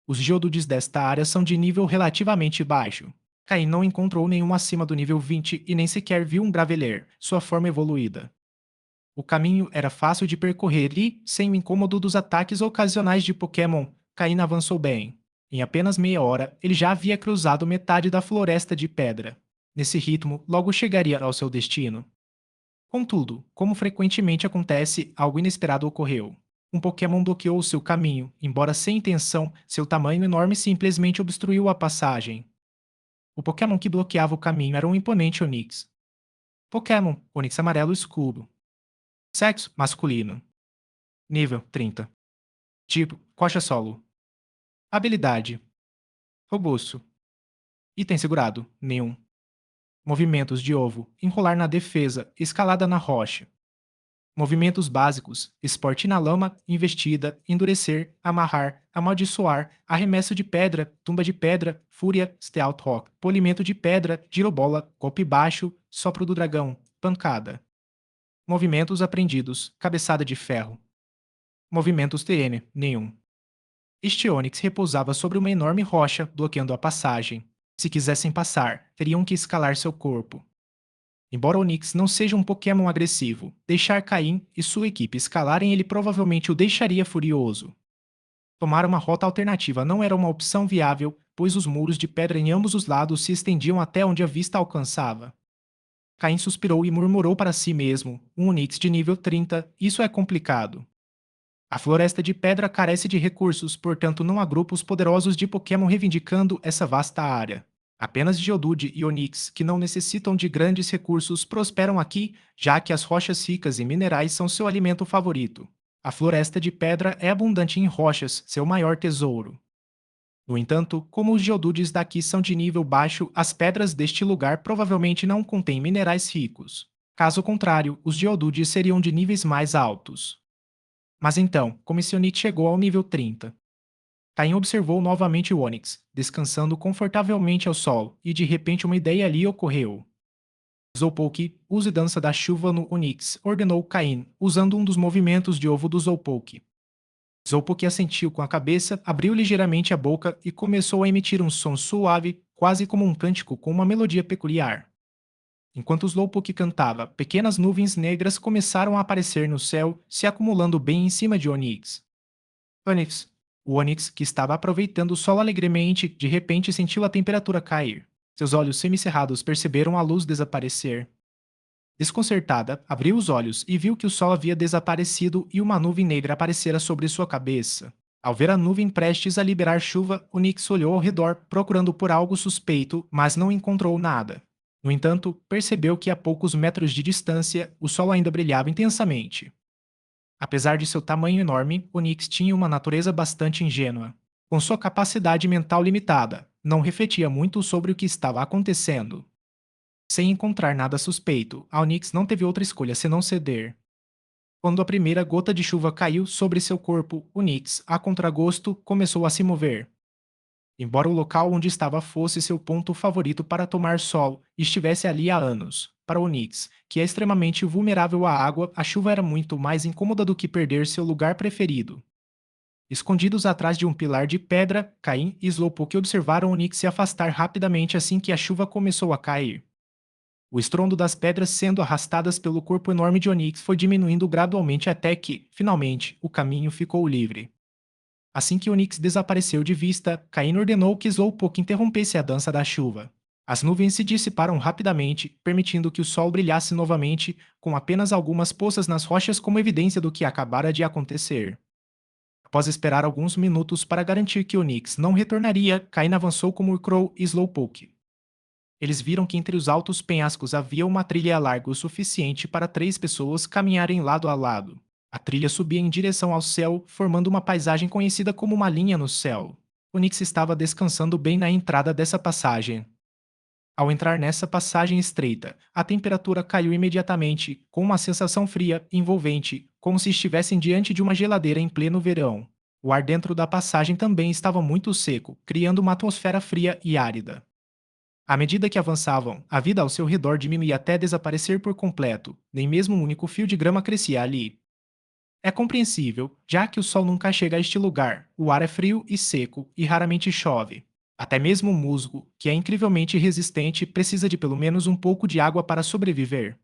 Os Geodudes desta área são de nível relativamente baixo. Caim não encontrou nenhum acima do nível 20 e nem sequer viu um Graveler, sua forma evoluída. O caminho era fácil de percorrer e, sem o incômodo dos ataques ocasionais de Pokémon, Caim avançou bem. Em apenas meia hora, ele já havia cruzado metade da floresta de pedra. Nesse ritmo, logo chegaria ao seu destino. Contudo, como frequentemente acontece, algo inesperado ocorreu. Um Pokémon bloqueou seu caminho, embora sem intenção, seu tamanho enorme simplesmente obstruiu a passagem. O Pokémon que bloqueava o caminho era um imponente Onix. Pokémon Onix amarelo escuro. Sexo masculino. Nível 30. Tipo coxa solo. Habilidade robusto. Item segurado nenhum. Movimentos de ovo: enrolar na defesa, escalada na rocha. Movimentos básicos: esporte na lama, investida, endurecer, amarrar, amaldiçoar, arremesso de pedra, tumba de pedra, fúria, stealth rock, polimento de pedra, girobola, golpe baixo, sopro do dragão, pancada. Movimentos aprendidos: cabeçada de ferro. Movimentos TN: nenhum. Este Onix repousava sobre uma enorme rocha, bloqueando a passagem. Se quisessem passar, teriam que escalar seu corpo. Embora Onix não seja um Pokémon agressivo, deixar Caim e sua equipe escalarem ele provavelmente o deixaria furioso. Tomar uma rota alternativa não era uma opção viável, pois os muros de pedra em ambos os lados se estendiam até onde a vista alcançava. Caim suspirou e murmurou para si mesmo: um Onix de nível 30, isso é complicado. A floresta de pedra carece de recursos, portanto não há grupos poderosos de Pokémon reivindicando essa vasta área. Apenas Geodude e Onix, que não necessitam de grandes recursos, prosperam aqui, já que as rochas ricas em minerais são seu alimento favorito. A floresta de pedra é abundante em rochas, seu maior tesouro. No entanto, como os Geodudes daqui são de nível baixo, as pedras deste lugar provavelmente não contêm minerais ricos. Caso contrário, os Geodudes seriam de níveis mais altos. Mas então, como esse Onix chegou ao nível 30? Caim observou novamente o Onix, descansando confortavelmente ao sol, e de repente uma ideia lhe ocorreu. Slowpoke, use dança da chuva no Onix, ordenou Caim, usando um dos movimentos de ovo do Slowpoke. Slowpoke assentiu com a cabeça, abriu ligeiramente a boca e começou a emitir um som suave, quase como um cântico com uma melodia peculiar. Enquanto Slowpoke cantava, pequenas nuvens negras começaram a aparecer no céu, se acumulando bem em cima de Onix. Onix. O Onix, que estava aproveitando o sol alegremente, de repente sentiu a temperatura cair. Seus olhos semicerrados perceberam a luz desaparecer. Desconcertada, abriu os olhos e viu que o sol havia desaparecido e uma nuvem negra aparecera sobre sua cabeça. Ao ver a nuvem prestes a liberar chuva, Onix olhou ao redor, procurando por algo suspeito, mas não encontrou nada. No entanto, percebeu que a poucos metros de distância, o sol ainda brilhava intensamente. Apesar de seu tamanho enorme, Onix tinha uma natureza bastante ingênua. Com sua capacidade mental limitada, não refletia muito sobre o que estava acontecendo. Sem encontrar nada suspeito, a Onix não teve outra escolha senão ceder. Quando a primeira gota de chuva caiu sobre seu corpo, Onix, a contragosto, começou a se mover. Embora o local onde estava fosse seu ponto favorito para tomar sol e estivesse ali há anos, para Onix, que é extremamente vulnerável à água, a chuva era muito mais incômoda do que perder seu lugar preferido. Escondidos atrás de um pilar de pedra, Caim e Slowpoke observaram Onix se afastar rapidamente assim que a chuva começou a cair. O estrondo das pedras sendo arrastadas pelo corpo enorme de Onix foi diminuindo gradualmente até que, finalmente, o caminho ficou livre. Assim que Onix desapareceu de vista, Caim ordenou que Slowpoke interrompesse a dança da chuva. As nuvens se dissiparam rapidamente, permitindo que o sol brilhasse novamente, com apenas algumas poças nas rochas como evidência do que acabara de acontecer. Após esperar alguns minutos para garantir que Onix não retornaria, Caim avançou com Murkrow e Slowpoke. Eles viram que entre os altos penhascos havia uma trilha larga o suficiente para 3 pessoas caminharem lado a lado. A trilha subia em direção ao céu, formando uma paisagem conhecida como uma linha no céu. Onix estava descansando bem na entrada dessa passagem. Ao entrar nessa passagem estreita, a temperatura caiu imediatamente, com uma sensação fria, envolvente, como se estivessem diante de uma geladeira em pleno verão. O ar dentro da passagem também estava muito seco, criando uma atmosfera fria e árida. À medida que avançavam, a vida ao seu redor diminuía até desaparecer por completo, nem mesmo um único fio de grama crescia ali. É compreensível, já que o sol nunca chega a este lugar, o ar é frio e seco e raramente chove. Até mesmo o musgo, que é incrivelmente resistente, precisa de pelo menos um pouco de água para sobreviver.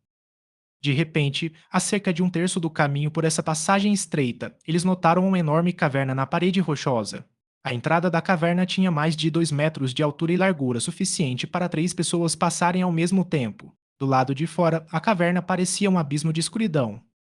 De repente, a cerca de um terço do caminho por essa passagem estreita, eles notaram uma enorme caverna na parede rochosa. A entrada da caverna tinha mais de 2 metros de altura e largura suficiente para 3 pessoas passarem ao mesmo tempo. Do lado de fora, a caverna parecia um abismo de escuridão.